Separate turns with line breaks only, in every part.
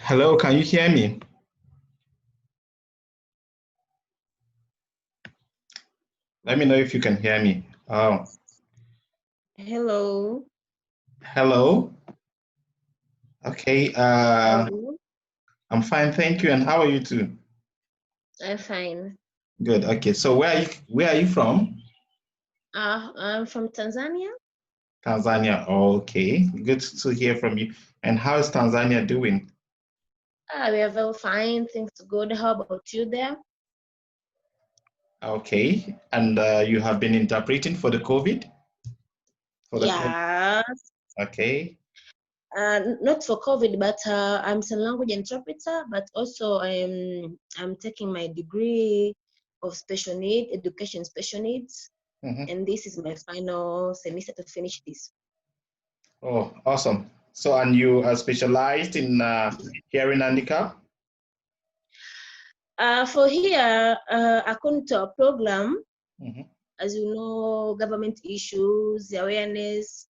Hello, can you hear me? Let me know if you can hear me. Oh.
Hello.
Hello. Okay. I'm fine, thank you. And how are you too?
I'm fine.
Good. Okay. So where are you from?
I'm from Tanzania.
Tanzania. Okay. Good to hear from you. And how is Tanzania doing?
We are very fine. Things good. How about you there?
Okay. And you have been interpreting for the COVID?
Yes.
Okay.
Not for COVID, but I'm sign language interpreter, but also I'm taking my degree of special need, education special needs. And this is my final semester to finish this.
Oh, awesome. So, and you are specialized in hearing handicap?
For here, according to our program, as you know, government issues, awareness,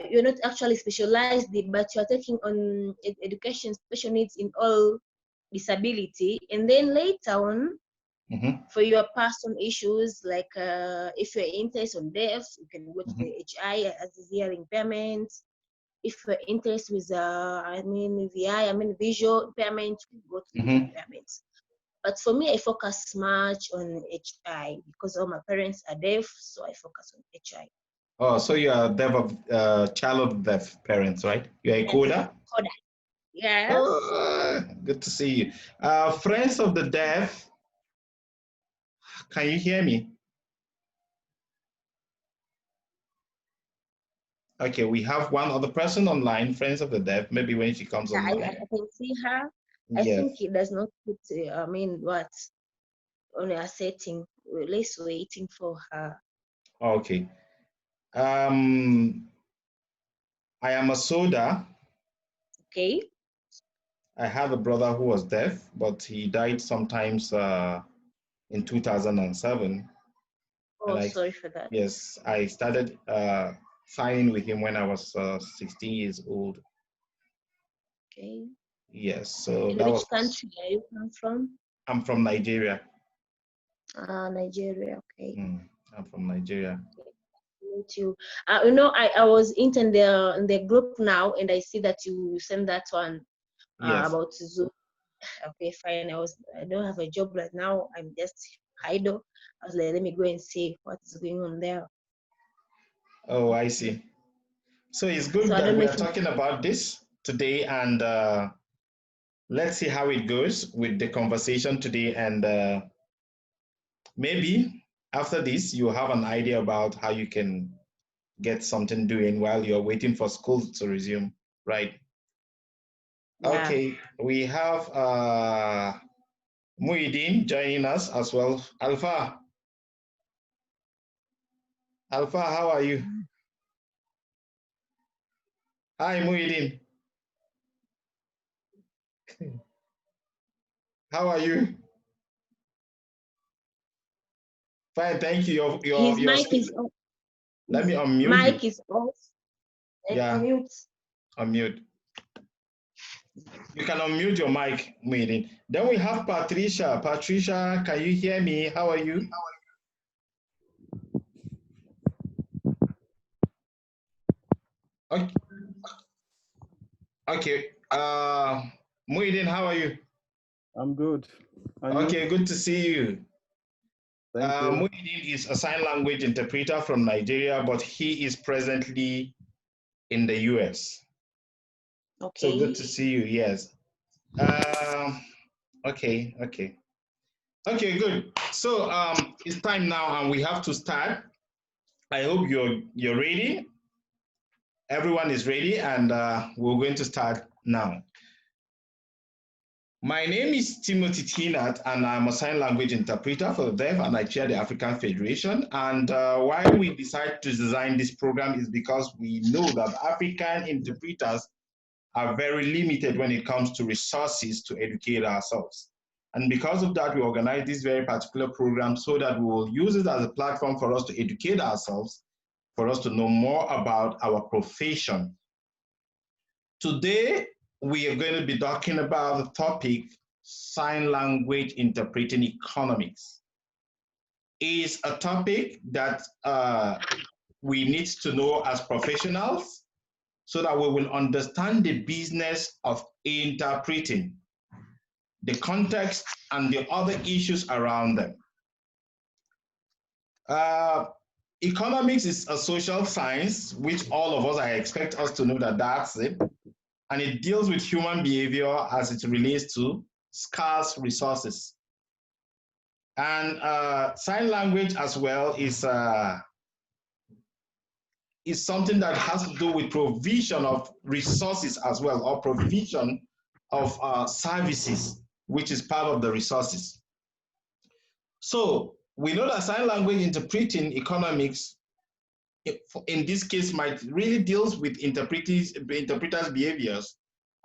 you're not actually specialized, but you're taking on education special needs in all disability. And then later on, For your personal issues, like if you're interested on deaf, you can go to the HI as hearing impairment. If you're interested with visual impairment, you go to the impairments. But for me, I focus much on HI because all my parents are deaf, so I focus on HI.
Oh, so you are child of deaf parents, right? You're a coder?
Coder. Yes.
Oh, good to see you. Friends of the deaf, can you hear me? Okay, we have one other person online, Friends of the Deaf. Maybe when she comes online.
I can see her.
Yes.
I think it does not put, on a setting. We're less waiting for her.
Okay. I am a soda.
Okay.
I have a brother who was deaf, but he died sometimes in 2007.
Oh, sorry for that.
Yes, I started signing with him when I was 16 years old.
Okay.
Yes, so
which country are you from?
I'm from Nigeria.
Nigeria. Okay.
I'm from Nigeria.
Meet you. I was in the group now, and I see that you sent that one about Zoom. Okay, fine. I don't have a job right now. I'm just idle. I was like, let me go and see what's going on there.
Oh, I see. So it's good that we are talking about this today, and let's see how it goes with the conversation today. And maybe after this, you have an idea about how you can get something doing while you're waiting for school to resume, right? Yeah. Okay, we have Muhyiddin joining us as well. Alpha, how are you? Hi, Muhyiddin. How are you? Fine, thank you. His
mic is off.
Let me unmute.
Mic is off.
Yeah. Unmute. You can unmute your mic, Muhyiddin. Then we have Patricia. Patricia, can you hear me? How are you? Okay. Okay. Muhyiddin, how are you?
I'm good.
Okay, good to see you.
Thank you.
Muhyiddin is a sign language interpreter from Nigeria, but he is presently in the US.
Okay.
So good to see you, yes. Okay, good. So it's time now and we have to start. I hope you're ready. Everyone is ready, and we're going to start now. My name is Timothy Tinat, and I'm a sign language interpreter for the deaf, and I chair the African Federation. And why we decided to design this program is because we know that African interpreters are very limited when it comes to resources to educate ourselves. And because of that, we organize this very particular program so that we will use it as a platform for us to educate ourselves, for us to know more about our profession. Today, we are going to be talking about the topic, sign language interpreting economics. It's a topic that we need to know as professionals so that we will understand the business of interpreting, the context, and the other issues around them. Economics is a social science, which all of us, I expect us to know that that's it. And it deals with human behavior as it relates to scarce resources. And sign language as well is something that has to do with provision of resources as well, or provision of services, which is part of the resources. So we know that sign language interpreting economics, in this case, might really deals with interpreters' behaviors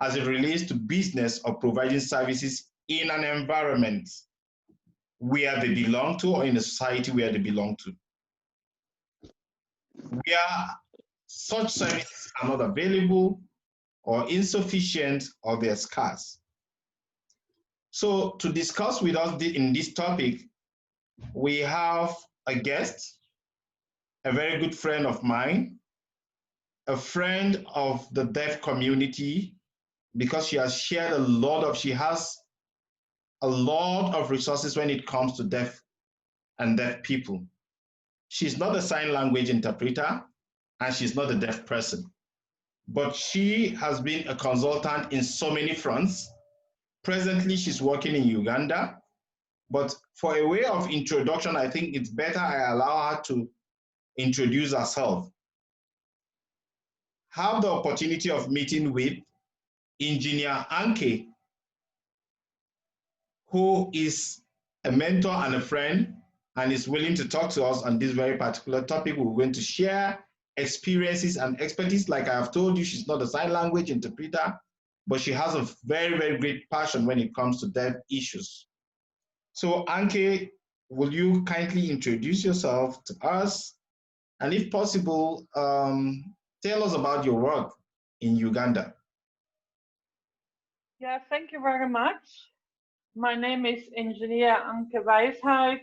as it relates to business or providing services in an environment where they belong to, or in a society where they belong to, where such services are not available or insufficient or they're scarce. So to discuss with us in this topic, we have a guest, a very good friend of mine, a friend of the deaf community, because she has shared she has a lot of resources when it comes to deaf and deaf people. She's not a sign language interpreter and she's not a deaf person, but she has been a consultant in so many fronts. Presently, she's working in Uganda, but for a way of introduction, I think it's better I allow her to introduce herself. Have the opportunity of meeting with Engineer Anke, who is a mentor and a friend and is willing to talk to us on this very particular topic. We're going to share experiences and expertise. Like I have told you, she's not a sign language interpreter, but she has a very, very great passion when it comes to deaf issues. So Anke, will you kindly introduce yourself to us? And if possible, tell us about your work in Uganda.
Yeah, thank you very much. My name is Engineer Anke Weisheit,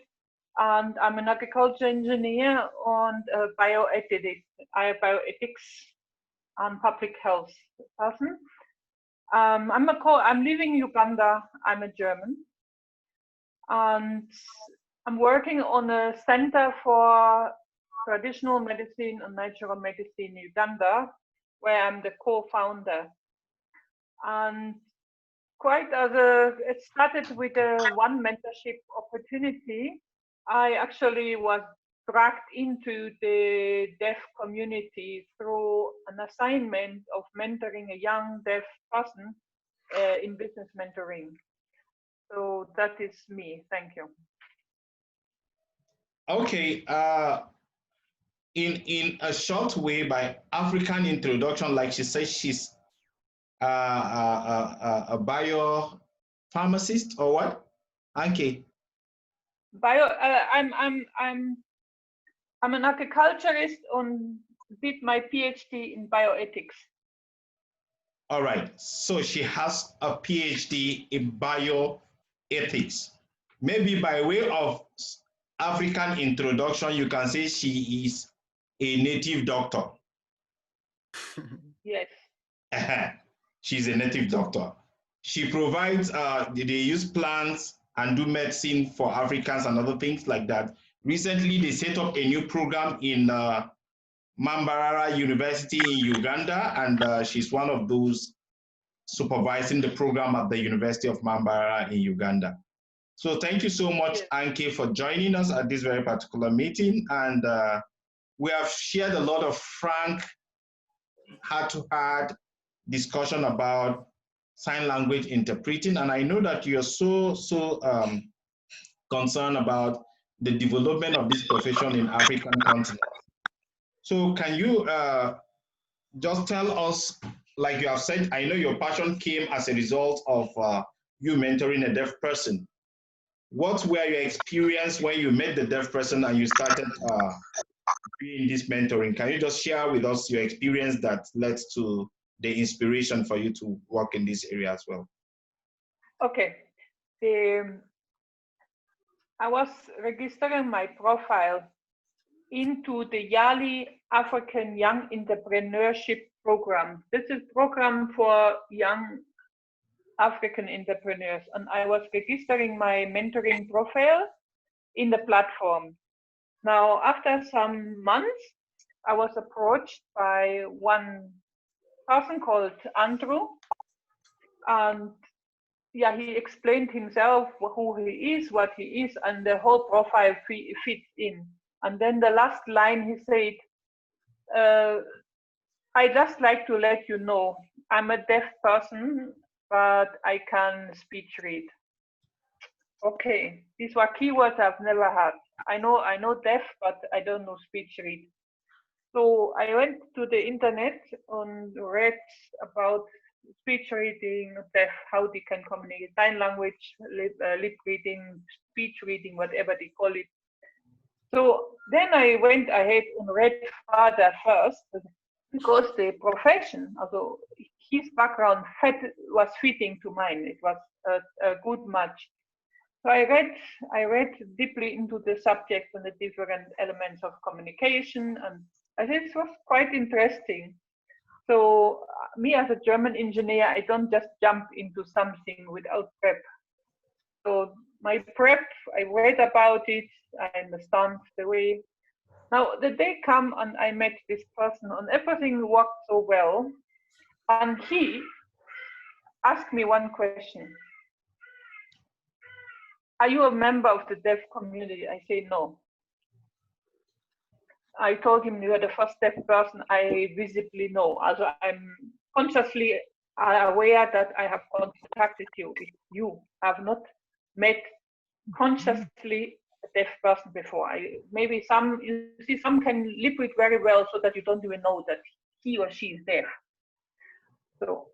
and I'm an agriculture engineer and a bioethics and public health person. I'm living in Uganda. I'm a German, and I'm working on a center for traditional medicine and natural medicine in Uganda, where I'm the co-founder. And it started with one mentorship opportunity. I actually was dragged into the deaf community through an assignment of mentoring a young deaf person in business mentoring. So that is me. Thank you.
Okay. In a short way, by African introduction, like she says, she's a biopharmacist or what? Anke.
I'm an agriculturist and did my PhD in bioethics.
All right, so she has a PhD in bioethics. Maybe by way of African introduction, you can say she is a native doctor.
Yes.
She's a native doctor. She provides, they use plants and do medicine for Africans and other things like that. Recently, they set up a new program in Mambarara University in Uganda, and she's one of those supervising the program at the University of Mambarara in Uganda. So thank you so much, yes, Anke, for joining us at this very particular meeting. And we have shared a lot of frank, heart-to-heart discussion about sign language interpreting. And I know that you're so concerned about the development of this profession in African continent. So can you just tell us, like you have said, I know your passion came as a result of you mentoring a deaf person. What were your experience when you met the deaf person and you started doing this mentoring? Can you just share with us your experience that led to the inspiration for you to work in this area as well?
Okay. I was registering my profile into the YALI African Young Entrepreneurship Program. This is a program for young African entrepreneurs, and I was registering my mentoring profile in the platform. Now, after some months, I was approached by one person called Andrew, and yeah, he explained himself, who he is, what he is, and the whole profile fits in. And then the last line he said, I just like to let you know, I'm a deaf person, but I can speech read. Okay, these were keywords I've never had. I know deaf, but I don't know speech read. So I went to the internet and read about speech reading, deaf, how they can communicate, sign language, lip reading, speech reading, whatever they call it. So then I went ahead and read further first, because the profession, although his background was fitting to mine, it was a good match. So I read deeply into the subject and the different elements of communication, and I think it was quite interesting. So me as a German engineer, I don't just jump into something without prep. So my prep, I read about it, I understand the way. Now the day come and I met this person and everything worked so well. And he asked me one question. Are you a member of the deaf community? I say no. I told him you are the first deaf person I visibly know. Also, I'm consciously aware that I have contacted you. You have not met consciously a deaf person before. Maybe some, you see, some can live it very well so that you don't even know that he or she is deaf. So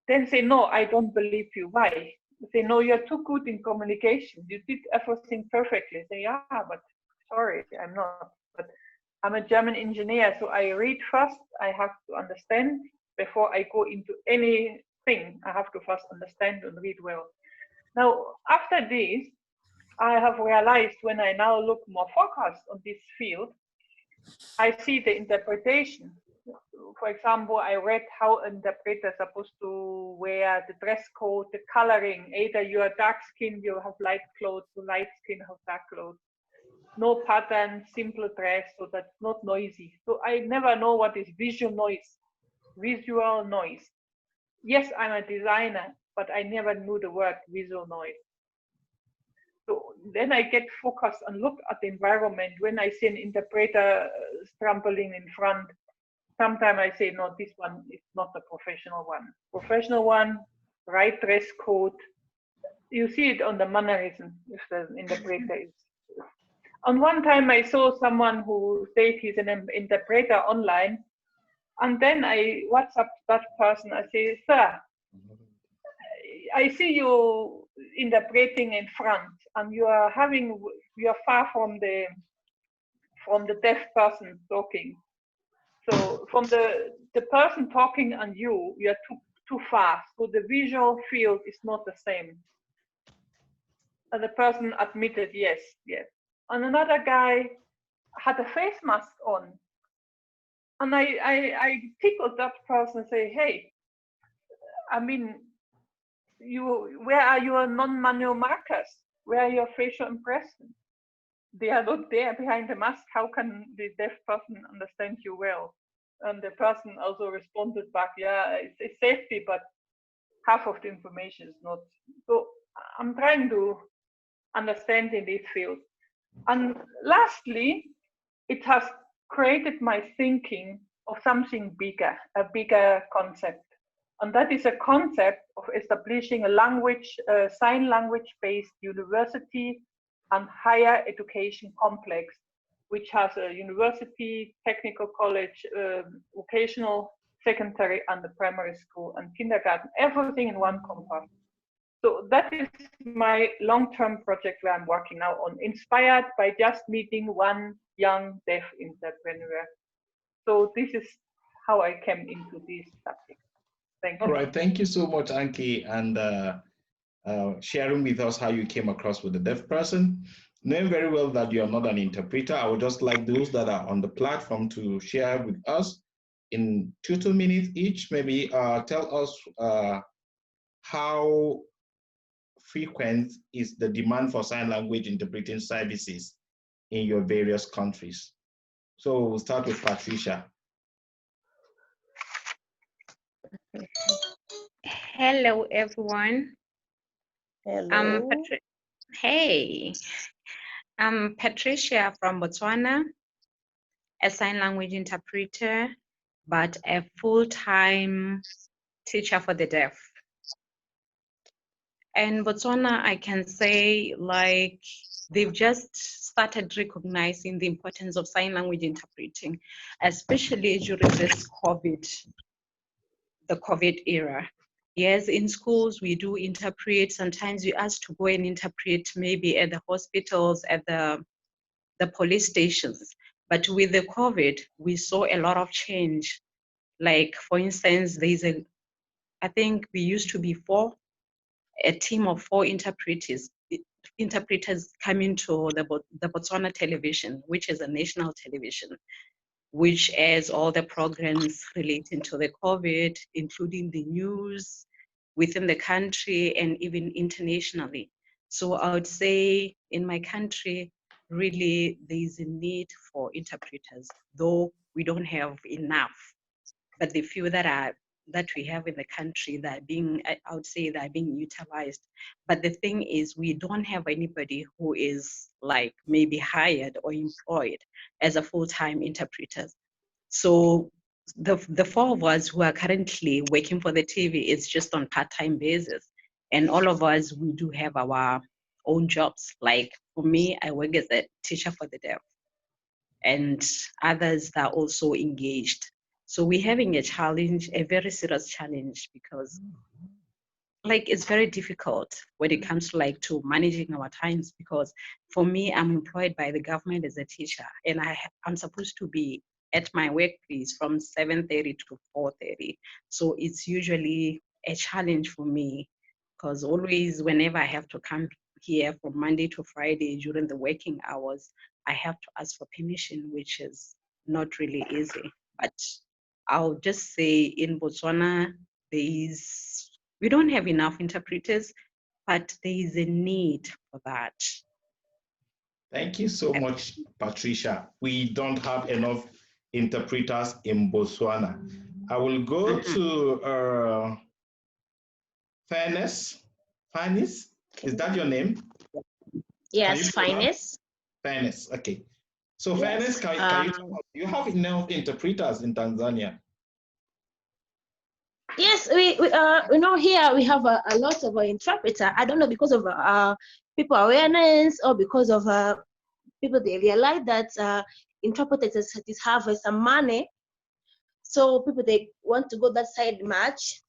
then say, no, I don't believe you. Why? Say, no, you're too good in communication. You did everything perfectly. Say, yeah, but sorry, I'm not. But I'm a German engineer, so I read first. I have to understand before I go into anything. I have to first understand and read well. Now, after this, I have realized when I now look more focused on this field, I see the interpretation. For example, I read how interpreters are supposed to wear the dress code, the coloring. Either you are dark skin, you have light clothes, so light skin have dark clothes. No pattern, simple dress, so that's not noisy. So I never know what is visual noise. Visual noise. Yes, I'm a designer, but I never knew the word visual noise. So then I get focused and look at the environment. When I see an interpreter trampling in front, sometimes I say, no, this one is not a professional one. Professional one, right dress code. You see it on the mannerism if the interpreter is. And one time I saw someone who said he's an interpreter online, and then I WhatsApp that person. I say, sir, I see you interpreting in front, and you are far from the deaf person talking. So from the person talking and you are too far. So the visual field is not the same. And the person admitted, yes. And another guy had a face mask on. And I tickled that person and say, hey, I mean, where are your non-manual markers? Where are your facial impressions? They are not there behind the mask. How can the deaf person understand you well? And the person also responded back, yeah, it's safety, but half of the information is not. So I'm trying to understand in this field. And lastly, it has created my thinking of something bigger, a bigger concept. And that is a concept of establishing a sign language-based university and higher education complex, which has a university, technical college, vocational, secondary, and the primary school and kindergarten, everything in one compass. So that is my long-term project where I'm working now on, inspired by just meeting one young deaf entrepreneur. So this is how I came into this subject. Thank you.
All right, thank you so much, Anki, and sharing with us how you came across with the deaf person. Knowing very well that you are not an interpreter, I would just like those that are on the platform to share with us in 2 minutes each, maybe tell us how frequent is the demand for sign language interpreting services in your various countries. So we'll start with Patricia.
Hello, everyone.
Hello.
Hey, I'm Patricia from Botswana, a sign language interpreter, but a full-time teacher for the deaf. In Botswana, I can say, like, they've just started recognizing the importance of sign language interpreting, especially during this the COVID era. Yes, in schools, we do interpret. Sometimes we ask to go and interpret maybe at the hospitals, at the police stations. But with the COVID, we saw a lot of change. Like, for instance, I think we used to be a team of 4 interpreters interpreters coming to the Botswana television, which is a national television, which airs all the programs relating to the COVID, including the news within the country and even internationally. So I would say in my country, really there is a need for interpreters, though we don't have enough. But the few that we have in the country that are being, I would say, that are being utilized. But the thing is, we don't have anybody who is like maybe hired or employed as a full-time interpreter. So the four of us who are currently working for the TV is just on part-time basis. And all of us, we do have our own jobs. Like for me, I work as a teacher for the deaf, and others are also engaged. So we're having a challenge, a very serious challenge, because like it's very difficult when it comes to like to managing our times, because for me, I'm employed by the government as a teacher, and I'm supposed to be at my workplace from 7:30 to 4:30. So it's usually a challenge for me, because always whenever I have to come here from Monday to Friday during the working hours, I have to ask for permission, which is not really easy. But I'll just say in Botswana, we don't have enough interpreters, but there is a need for that.
Thank you so much, Patricia. We don't have enough interpreters in Botswana. I will go to Fairness. Fairness, is that your name?
Yes, Fairness.
Fairness, okay. So
Yes.
Fairness, can you tell us, you have enough interpreters in Tanzania?
Yes, we here we have a lot of interpreter. I don't know, because of people awareness, or because of people, they realize that interpreters have some money, so people, they want to go that side much.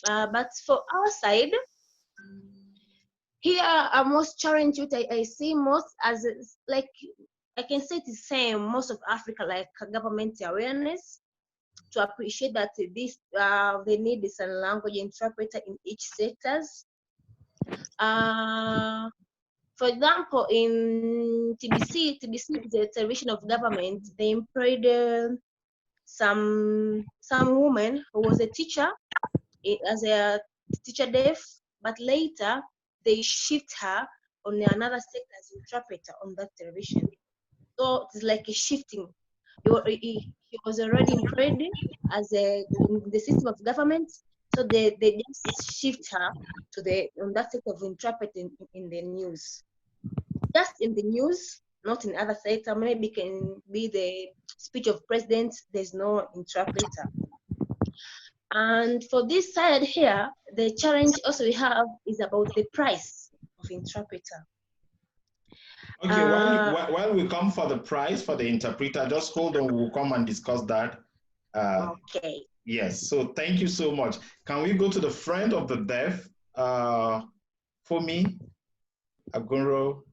But for our side here, most challenge which I see most as like, I can say it's the same most of Africa, like government awareness, to appreciate that this they need this language interpreter in each sectors. For example, in TBC is the television of government. They employed some woman who was a teacher as a teacher deaf, but later they shift her on another sector as interpreter on that television. So it's like a shifting. He was already employed as in the system of government, so they just shift her to on that sector of interpreting in the news. Just in the news, not in other sector. Maybe can be the speech of president. There's no interpreter. And for this side here, the challenge also we have is about the price of interpreter.
Okay, while we come for the price for the interpreter, just hold on, we'll come and discuss that.
Okay.
Yes, so thank you so much. Can we go to the friend of the deaf, Fumi Agunro?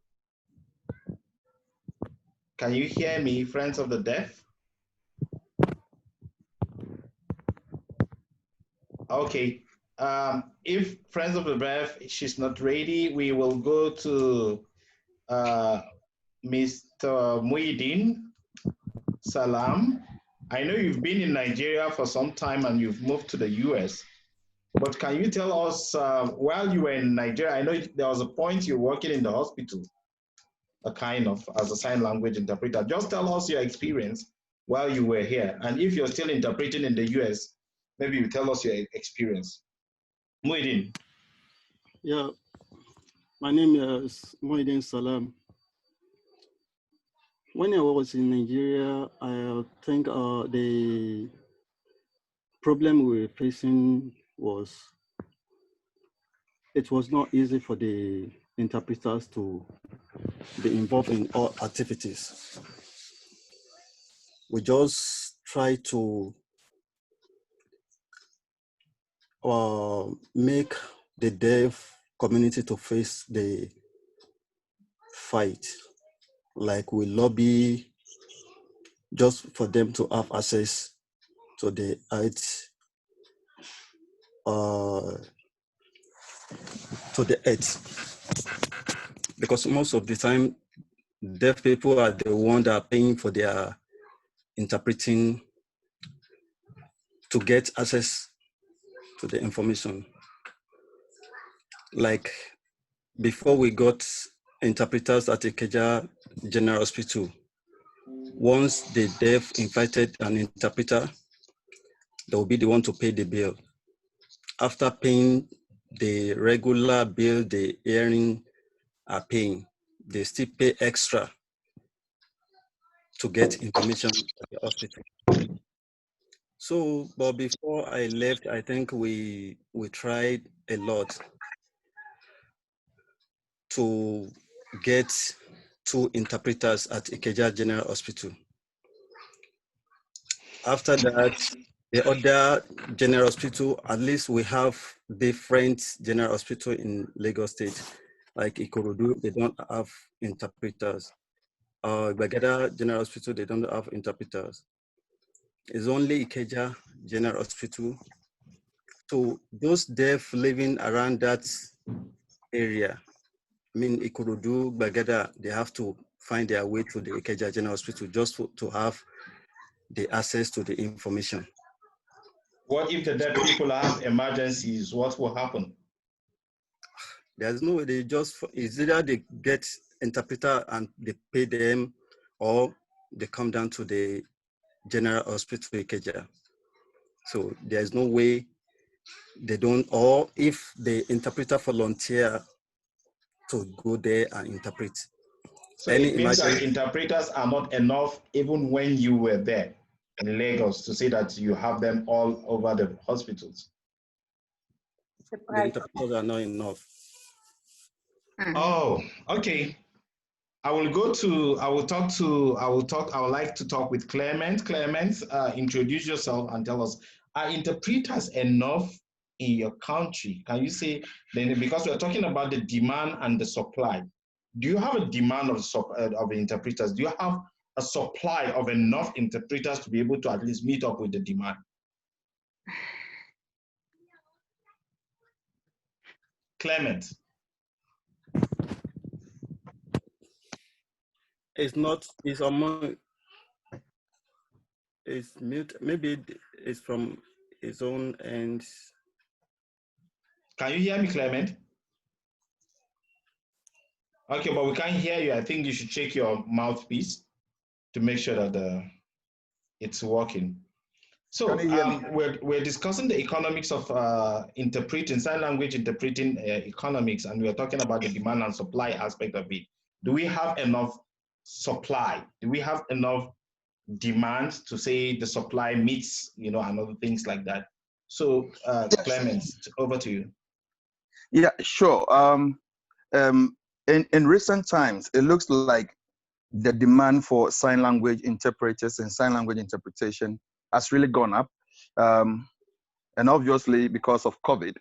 Can you hear me, friends of the deaf? Okay, if friends of the deaf, she's not ready, we will go to Mr. Muhyiddin Salam. I know you've been in Nigeria for some time and you've moved to the US, but can you tell us, while you were in Nigeria, I know there was a point you were working in the hospital, a kind of as a sign language interpreter. Just tell us your experience while you were here. And if you're still interpreting in the US, maybe you tell us your experience. Muhyiddin.
Yeah, my name is Muhyiddin Salam. When I was in Nigeria, I think the problem we were facing was, it was not easy for the interpreters to be involved in all activities. We just try to make the deaf community to face the fight. Like we lobby just for them to have access to the arts, to the arts. because most of the time, deaf people are the ones that are paying for their interpreting to get access to the information. Like before we got interpreters at Ikeja General Hospital, once the deaf invited an interpreter, they will be the one to pay the bill. After paying the regular bill the hearing are paying, they still pay extra to get information at the hospital. So, but before I left, I think we tried a lot to get 2 interpreters at Ikeja General Hospital. After that, the other general hospital, at least we have different general hospital in Lagos State, like Ikorodu, they don't have interpreters. Gbagada General Hospital, they don't have interpreters. It's only Ikeja General Hospital. So those deaf living around that area, I mean Ikorodu, Gbagada, they have to find their way to the Ikeja General Hospital just to have the access to the information.
What if the deaf people have emergencies? What will happen?
There's no way. They just, it's either they get interpreter and they pay them, or they come down to the General Hospital Ikeja. So there's no way they don't, or if the interpreter volunteer to go there and interpret.
So it means that interpreters are not enough even when you were there in Lagos to say that you have them all over the hospitals.
The interpreters are not enough.
Oh, okay. I would like to talk with Clement. Clement, introduce yourself and tell us, are interpreters enough in your country? Can you say, then, because we're talking about the demand and the supply, do you have a demand of interpreters? Do you have a supply of enough interpreters to be able to at least meet up with the demand? Clement.
It's not, it's among, it's mute, maybe it's from his own end.
Can you hear me, Clement? Okay, but we can't hear you. I think you should check your mouthpiece to make sure that it's working. So we're discussing the economics of interpreting, sign language interpreting economics, and we're talking about the demand and supply aspect of it. Do we have enough supply? Do we have enough demand to say the supply meets, and other things like that? So Clemens, over to you.
Yeah, sure. In recent times, it looks like the demand for sign language interpreters and sign language interpretation has really gone up, and obviously because of COVID.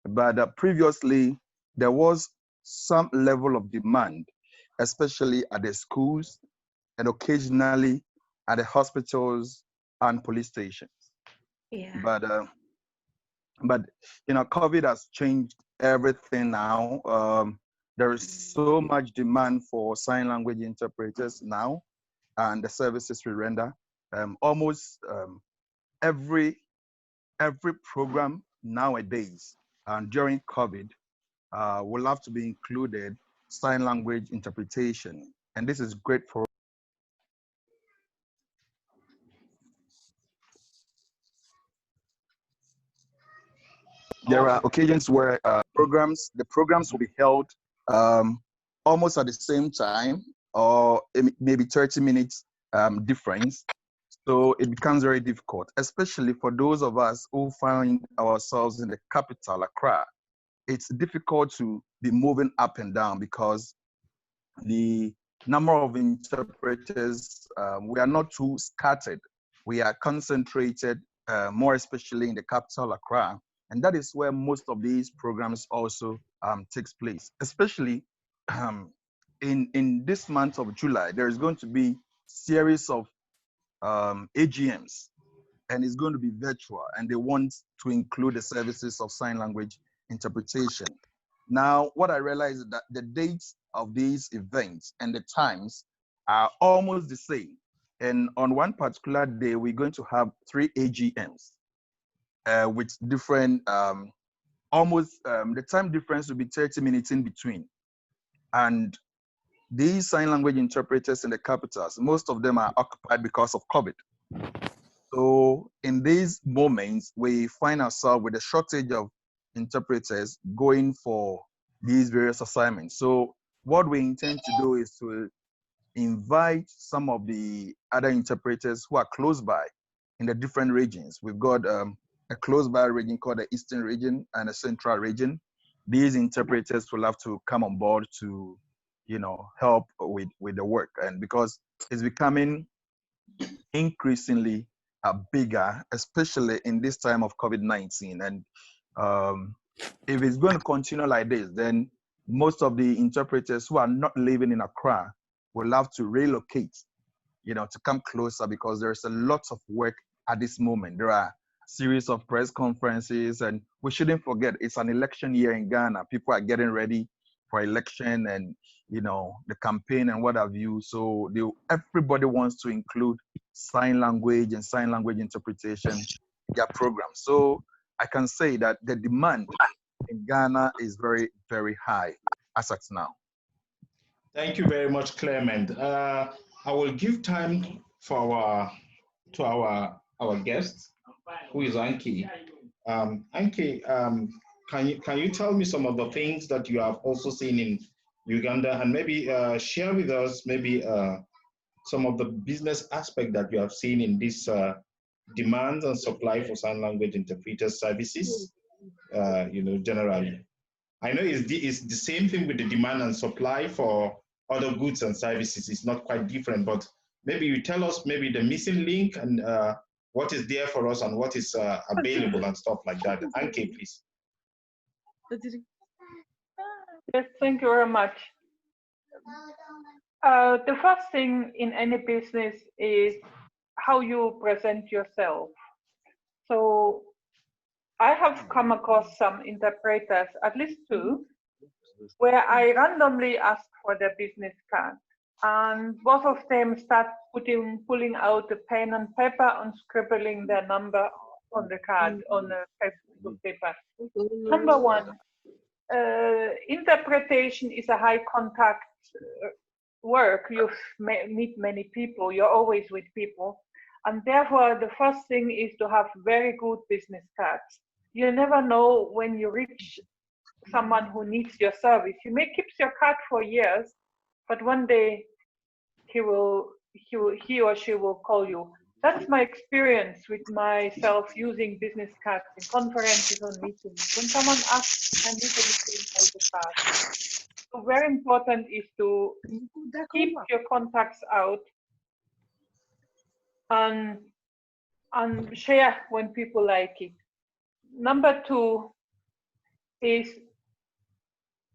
But previously, there was some level of demand, especially at the schools and occasionally at the hospitals and police stations.
Yeah.
But COVID has changed everything now. There is so much demand for sign language interpreters now, and the services we render. Almost every program nowadays, and during COVID, will have to be included sign language interpretation, and this is great for. There are occasions where the programs will be held almost at the same time, or maybe 30 minutes difference. So it becomes very difficult, especially for those of us who find ourselves in the capital, Accra. It's difficult to be moving up and down because the number of interpreters, we are not too scattered. We are concentrated, more especially in the capital, Accra. And that is where most of these programs also takes place, especially in this month of July. There is going to be series of AGMs, and it's going to be virtual, and they want to include the services of sign language interpretation. Now, what I realized is that the dates of these events and the times are almost the same. And on one particular day, we're going to have 3 AGMs with different, the time difference will be 30 minutes in between. And these sign language interpreters in the capitals, most of them are occupied because of COVID. So in these moments, we find ourselves with a shortage of interpreters going for these various assignments. So what we intend to do is to invite some of the other interpreters who are close by in the different regions. We've got a close by region called the Eastern region and a Central region. These interpreters will have to come on board to, help with the work. And because it's becoming increasingly bigger, especially in this time of COVID-19. And if it's going to continue like this, then most of the interpreters who are not living in Accra will have to relocate, to come closer, because there's a lot of work at this moment. There are a series of press conferences, and we shouldn't forget it's an election year in Ghana. People are getting ready for election and, the campaign and what have you. So everybody wants to include sign language and sign language interpretation in their program. So I can say that the demand in Ghana is very, very high as at now.
Thank you very much, Clement. I will give time for our guest, who is Anki. Anki, can you tell me some of the things that you have also seen in Uganda, and maybe share with us maybe some of the business aspect that you have seen in this demand and supply for sign language interpreter services, generally. I know it's the same thing with the demand and supply for other goods and services. It's not quite different, but maybe you tell us maybe the missing link and what is there for us and what is available and stuff like that. Anke, please.
Yes, thank you very much. The first thing in any business is how you present yourself. So I have come across some interpreters, at least 2, where I randomly ask for their business card, and both of them start pulling out a pen and paper and scribbling their number on the card on a piece of paper. Number 1, interpretation is a high contact work. You meet many people, you're always with people, and therefore the first thing is to have very good business cards. You never know when you reach someone who needs your service. You may keep your card for years, but one day he or she will call you. That's my experience with myself using business cards in conferences or meetings. When someone asks, I need a meeting, hold the card. So very important is to keep your contacts out and share when people like it. Number 2 is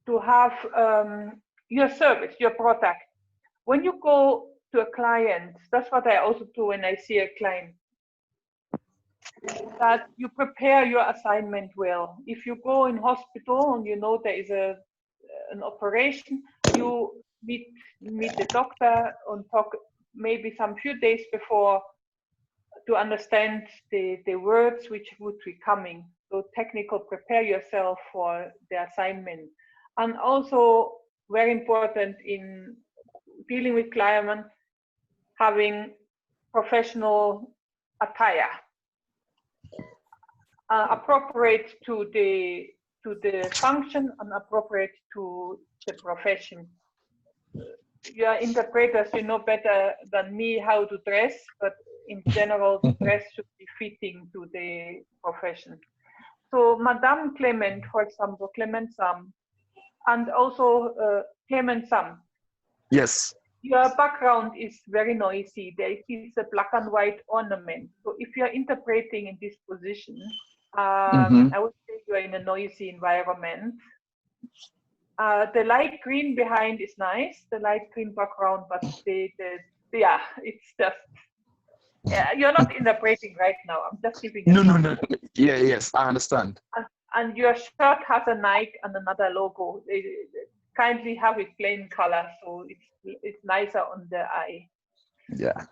to have your service, your product. When you go to a client, that's what I also do when I see a client, that you prepare your assignment well. If you go in hospital and you know there is an operation, you meet the doctor and talk maybe some few days before to understand the words which would be coming. So technical, prepare yourself for the assignment. And also very important in dealing with clients, having professional attire, appropriate to the function and appropriate to the profession. You are interpreters, you know better than me how to dress, but in general, the dress should be fitting to the profession. So Madame Clement, for example, Clement Sam, and also Clement Sam.
Yes.
Your background is very noisy. There is a black and white ornament. So if you are interpreting in this position, I would say you are in a noisy environment. The light green behind is nice, the light green background, but yeah, it's just, you're not interpreting right now. I'm just giving you.
No. Yes, I understand.
And your shirt has a Nike and another logo. kindly have it plain color, so it's nicer on the eye.
Yeah.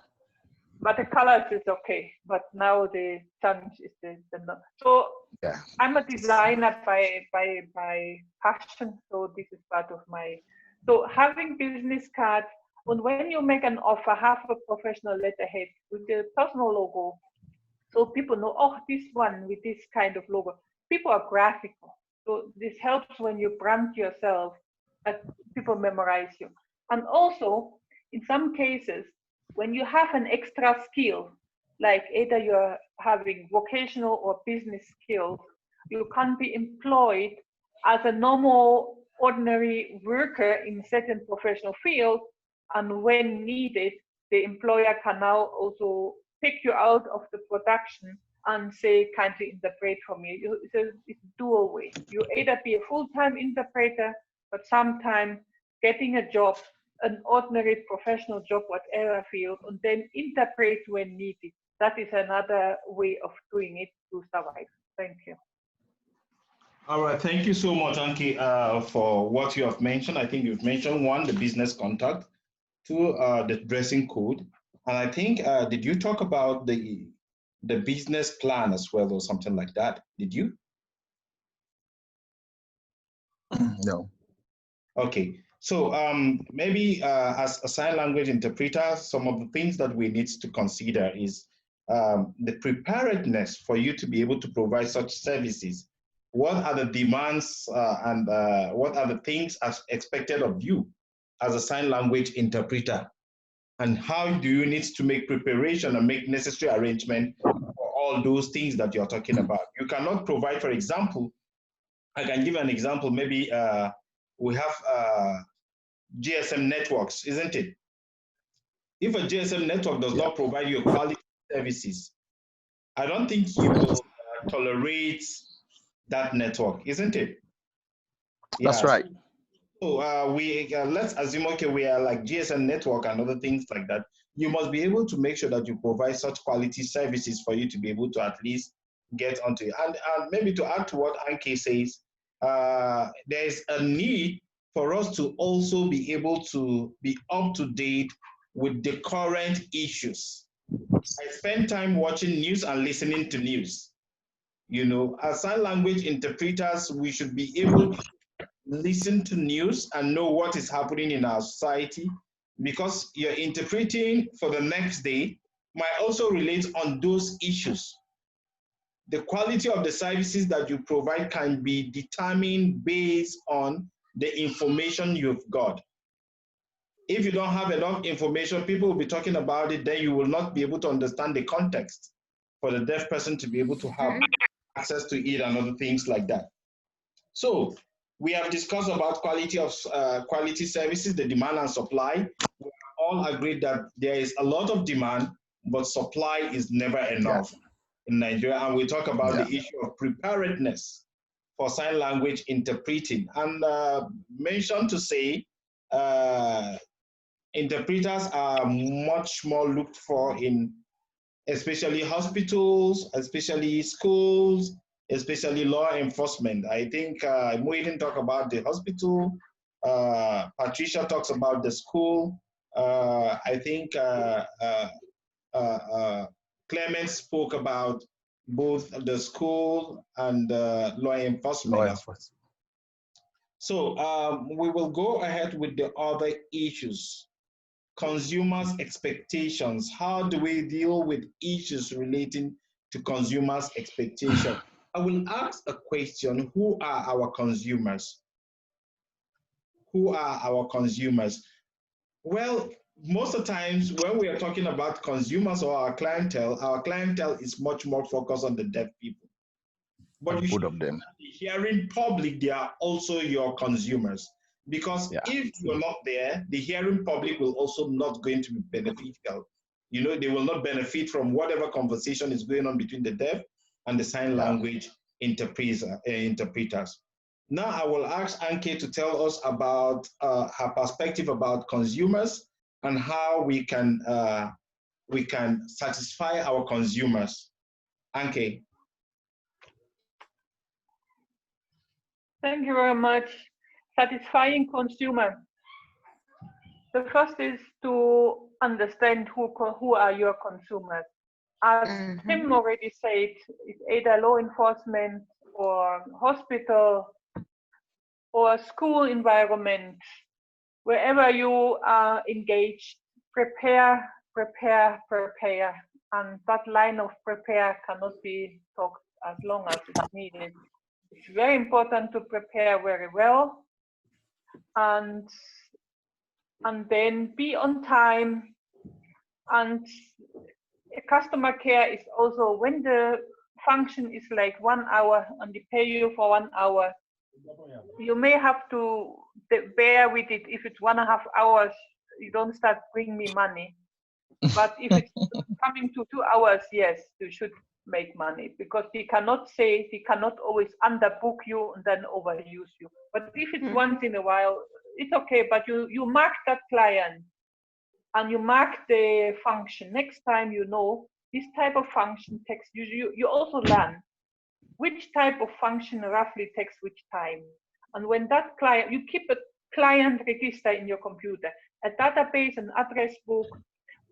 But the colors is okay. But now the challenge is the so
Yeah.
I'm a designer by passion, so this is part of my. So having business cards, and when you make an offer, have a professional letterhead with the personal logo, so people know, oh, this one with this kind of logo. People are graphical, so this helps when you brand yourself, that people memorize you. And also, in some cases, when you have an extra skill, like either you're having vocational or business skills, you can be employed as a normal, ordinary worker in certain professional fields, and when needed, the employer can now also pick you out of the production and say, kindly interpret for me. It's dual way. You either be a full-time interpreter, but sometimes getting a job, an ordinary professional job, whatever field, and then interpret when needed. That is another way of doing it to survive. Thank you.
All right, thank you so much, Anki, for what you have mentioned. I think you've mentioned one, the business contact, two, the dressing code, and I think, did you talk about the business plan as well, or something like that? Did you?
No.
Okay, so maybe as a sign language interpreter, some of the things that we need to consider is the preparedness for you to be able to provide such services. What are the demands and what are the things as expected of you as a sign language interpreter? And how do you need to make preparation and make necessary arrangement for all those things that you're talking about? You cannot provide, for example, I can give an example, maybe we have GSM networks, isn't it? If a GSM network does not provide you quality services, I don't think you will tolerate that network, isn't it?
That's right.
So let's assume, okay, we are like GSM network and other things like that. You must be able to make sure that you provide such quality services for you to be able to at least get onto it. And maybe to add to what Anke says, there's a need for us to also be able to be up to date with the current issues. I spend time watching news and listening to news. You know, as sign language interpreters, we should be able to listen to news and know what is happening in our society, because you're interpreting for the next day might also relate on those issues. The quality of the services that you provide can be determined based on the information you've got. If you don't have enough information, people will be talking about it, then you will not be able to understand the context for the deaf person to be able to have access to it and other things like that. So we have discussed about quality services, the demand and supply. We all agreed that there is a lot of demand, but supply is never enough in Nigeria. And we talk about the issue of preparedness for sign language interpreting. And mentioned to say, interpreters are much more looked for in especially hospitals, especially schools, especially law enforcement. I think Muhyiddin talked about the hospital, Patricia talks about the school, I think Clement spoke about both the school and law enforcement. So we will go ahead with the other issues. Consumers' expectations. How do we deal with issues relating to consumers' expectations? I will ask a question. Who are our consumers? Who are our consumers? Well, most of the times when we are talking about consumers or our clientele is much more focused on the deaf people. But you should
of them.
The hearing public, they are also your consumers. Because if you're not there, the hearing public will also not going to be beneficial. You know, they will not benefit from whatever conversation is going on between the deaf and the sign language interpreters. Now I will ask Anke to tell us about her perspective about consumers and how we can satisfy our consumers. Anke.
Thank you very much. satisfying consumer. The first is to understand who are your consumers. As Tim already said, it's either law enforcement or hospital or school environment. Wherever you are engaged, prepare. And that line of prepare cannot be talked as long as it's needed. It's very important to prepare very well and then be on time. And customer care is also when the function is like 1 hour and they pay you for 1 hour, you may have to bear with it. If it's 1.5 hours, you don't start bringing me money. But if it's coming to 2 hours, yes, you should make money, because he cannot always underbook you and then overuse you. But if it's once in a while, it's okay. But you mark that client and you mark the function. Next time, you know this type of function takes you also learn which type of function roughly takes which time. And when that client, you keep a client register in your computer, a database, an address book,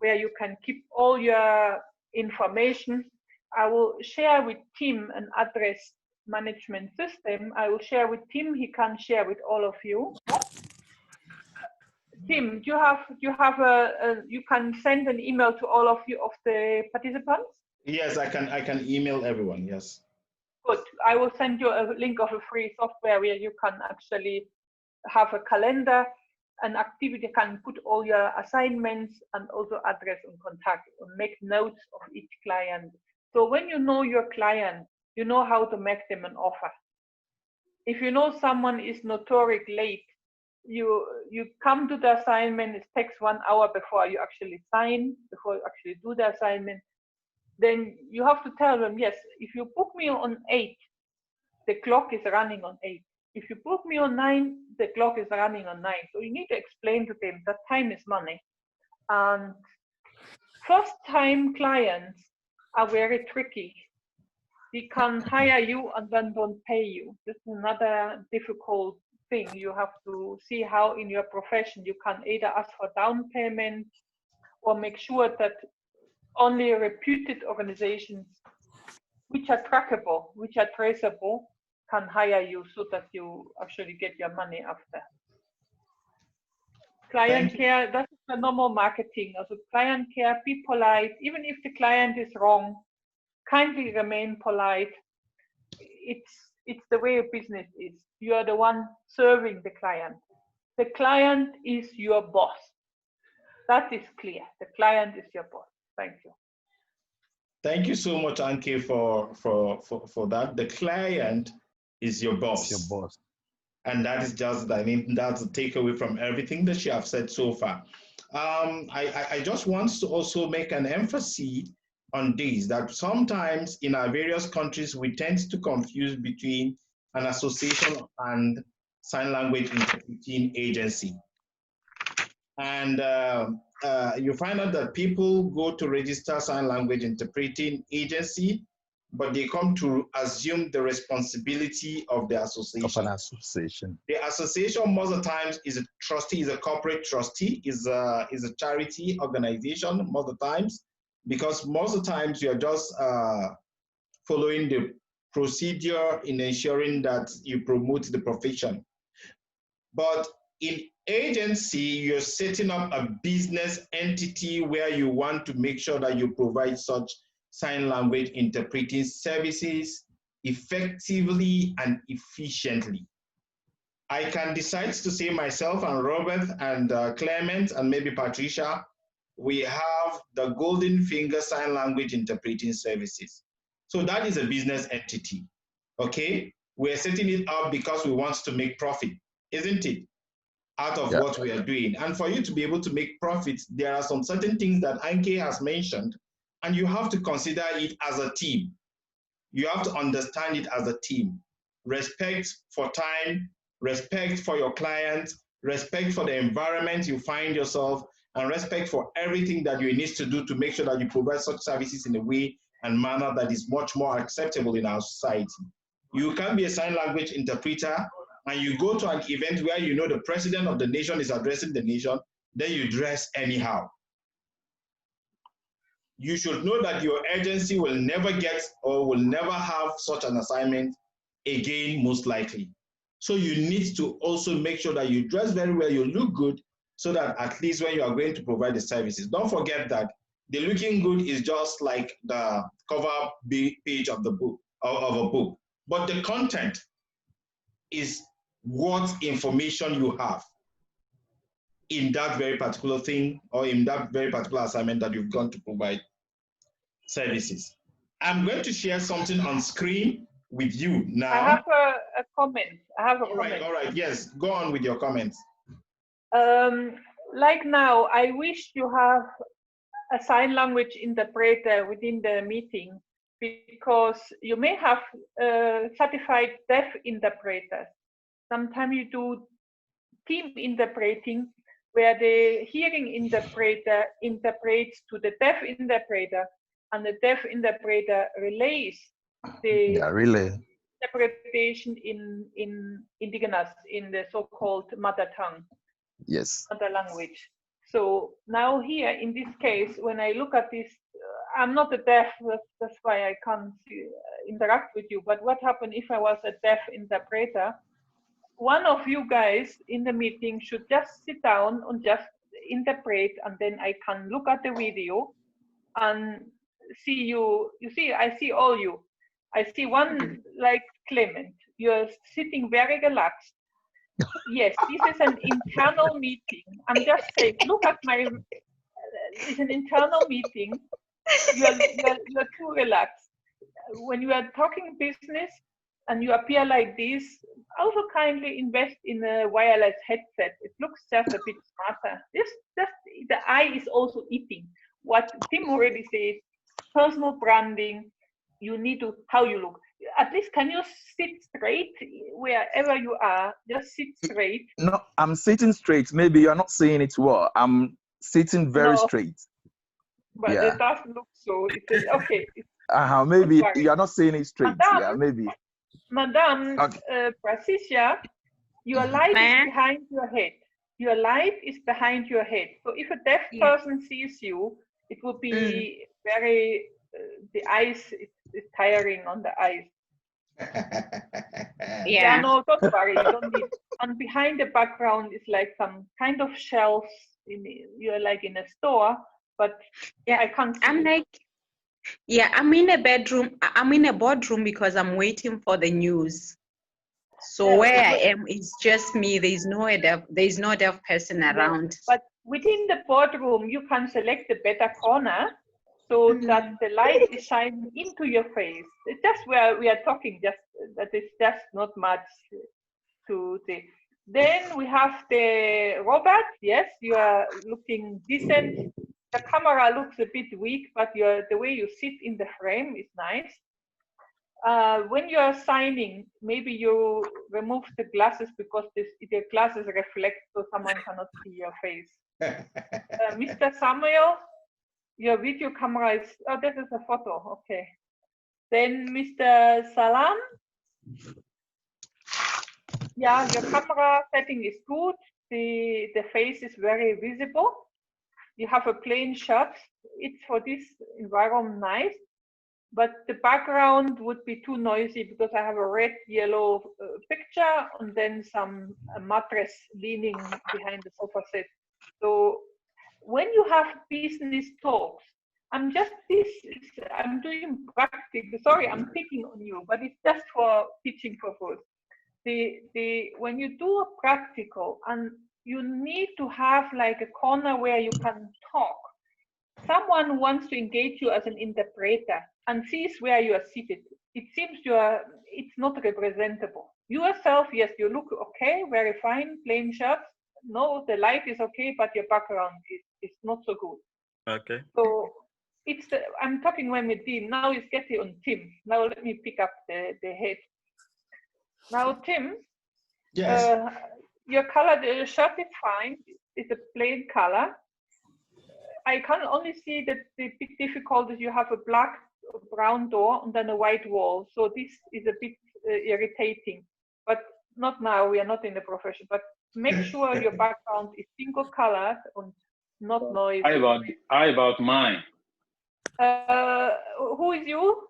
where you can keep all your information. I will share with Tim an address management system. I will share with Tim, he can share with all of you. Tim, you can send an email to all of you, of the participants?
Yes, I can email everyone, yes.
Good, I will send you a link of a free software where you can actually have a calendar, an activity, can put all your assignments and also address and contact and make notes of each client. So when you know your client, you know how to make them an offer. If you know someone is notoriously late, you come to the assignment, it takes 1 hour before you actually sign, before you actually do the assignment, then you have to tell them, yes, if you book me on 8, the clock is running on 8. If you book me on 9, the clock is running on 9. So you need to explain to them that time is money. And first-time clients are very tricky. They can hire you and then don't pay you. This is another difficult thing. You have to see how in your profession you can either ask for down payment or make sure that only reputed organizations which are trackable, which are traceable, can hire you so that you actually get your money after. Client care, that's the normal marketing. Also client care, be polite. Even if the client is wrong, kindly remain polite. It's the way of business is. You are the one serving the client. The client is your boss. That is clear. The client is your boss. Thank you.
Thank you so much, Anke, for that. The client is your boss.
It's your boss.
And that is just, I mean, that's a takeaway from everything that you have said so far. I just want to also make an emphasis on this, that sometimes in our various countries, we tend to confuse between an association and sign language interpreting agency. And you find out that people go to register sign language interpreting agency, but they come to assume the responsibility of the association.
Of an association.
The association most of the times is a trustee, is a corporate trustee, is a charity organization most of the times, because most of the times you are just following the procedure in ensuring that you promote the profession. But in agency, you're setting up a business entity where you want to make sure that you provide such sign language interpreting services effectively and efficiently. I can decide to say myself and Robert and Clement and maybe Patricia, we have the Golden Finger Sign Language Interpreting Services. So that is a business entity, okay? We're setting it up because we want to make profit, isn't it? Out of what we are doing. And for you to be able to make profits, there are some certain things that Anke has mentioned, and you have to consider it as a team. You have to understand it as a team. Respect for time, respect for your clients, respect for the environment you find yourself, and respect for everything that you need to do to make sure that you provide such services in a way and manner that is much more acceptable in our society. You can be a sign language interpreter and you go to an event where you know the president of the nation is addressing the nation, then you dress anyhow. You should know that your agency will never get or will never have such an assignment again, most likely. So you need to also make sure that you dress very well, you look good, so that at least when you are going to provide the services, don't forget that the looking good is just like the cover page of the book, of a book. But the content is what information you have in that very particular thing or in that very particular assignment that you've gone to provide services. I'm going to share something on screen with you now.
I have a comment. I have a comment.
All right, yes, go on with your comments.
Like now, I wish you have a sign language interpreter within the meeting, because you may have certified deaf interpreters. Sometimes you do team interpreting, where the hearing interpreter interprets to the deaf interpreter, and the deaf interpreter relays the interpretation in indigenous, in the so-called mother tongue.
Yes.
Mother language. So now here in this case, when I look at this, I'm not a deaf, that's why I can't interact with you. But what happened if I was a deaf interpreter? One of you guys in the meeting should just sit down and just interpret, and then I can look at the video and see you. You see, I see all you. I see one like Clement. You're sitting very relaxed. Yes, this is an internal meeting. I'm just saying, look at my, it's an internal meeting. You're too relaxed. When you are talking business and you appear like this, also kindly invest in a wireless headset. It looks just a bit smarter. Just the eye is also eating. What Tim already said, personal branding, you need to, how you look. At least can you sit straight wherever you are? Just sit straight.
No, I'm sitting straight. Maybe you're not saying it well. I'm sitting very straight.
But
yeah.
It doesn't look so. It's okay.
Maybe you're not saying it straight.
Madame,
yeah, maybe.
Madame
okay.
Patricia, your light is behind your head. Your light is behind your head. So if a deaf person sees you, it will be very, the eyes, it's tiring on the eyes. Yeah, no, don't worry, you don't need. And behind the background is like some kind of shelves. You're like in a store, but I can't see.
I'm like, I'm in a bedroom. I'm in a boardroom because I'm waiting for the news. So where I am is just me. There's no deaf person around.
But within the boardroom, you can select the better corner, so that the light is shining into your face. It's just where we are talking, just that is just not much to see. Then we have the Robert. Yes, you are looking decent. The camera looks a bit weak, but the way you sit in the frame is nice. When you are signing, maybe you remove the glasses because the glasses reflect, so someone cannot see your face. Mr. Samuel, your video camera is, this is a photo, okay. Then Mr. Salam, your camera setting is good. The face is very visible. You have a plain shot. It's for this environment nice, but the background would be too noisy because I have a red-yellow picture and then some mattress leaning behind the sofa set. So when you have business talks, I'm doing practical. Sorry, I'm picking on you, but it's just for teaching purpose. When you do a practical, and you need to have like a corner where you can talk. Someone wants to engage you as an interpreter and sees where you are seated. It seems it's not representable. You yourself, yes, you look okay, very fine, plain shirts. No, the light is okay, but your background is not so good.
Okay.
So I'm talking when with Tim. Now it's getting on Tim. Now let me pick up the head. Now Tim,
yes.
Your color, the shirt is fine. It's a plain color. I can only see that the big difficulty is you have a black brown door and then a white wall. So this is a bit irritating. But not now, we are not in the profession, but make sure your background is single colored and not noisy.
How about mine?
Who is you?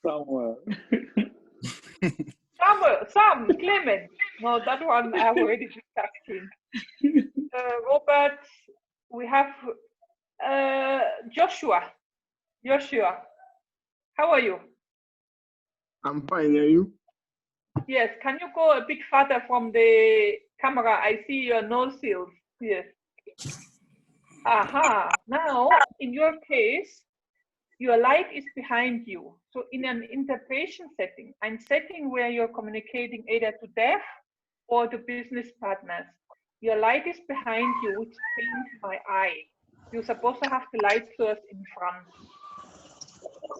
Samuel.
Sam, Clement. No, that one I already discussed him. Robert, we have Joshua. Joshua, how are you?
I'm fine, are you?
Yes, can you go a bit further from the camera? I see your nose seals. Yes. Aha, now in your case, your light is behind you. So in an interpretation setting, I'm setting where you're communicating either to deaf or to business partners. Your light is behind you, which paints my eye. You're supposed to have the light source in front.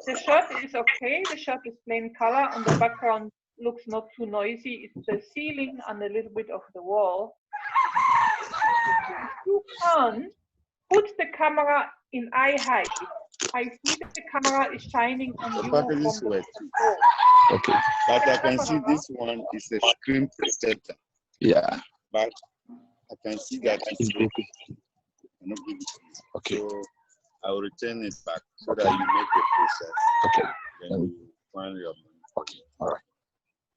The shot is okay, the shot is plain color, and the background looks not too noisy. It's the ceiling and a little bit of the wall. You can put the camera in eye height. I see that the camera is shining on you.
Okay, but I can see this one is a screen protector.
Yeah.
But I can see that it's broken.
Okay.
So I will return it back so that you make the process.
Okay.
Then you find your money.
Okay. All right.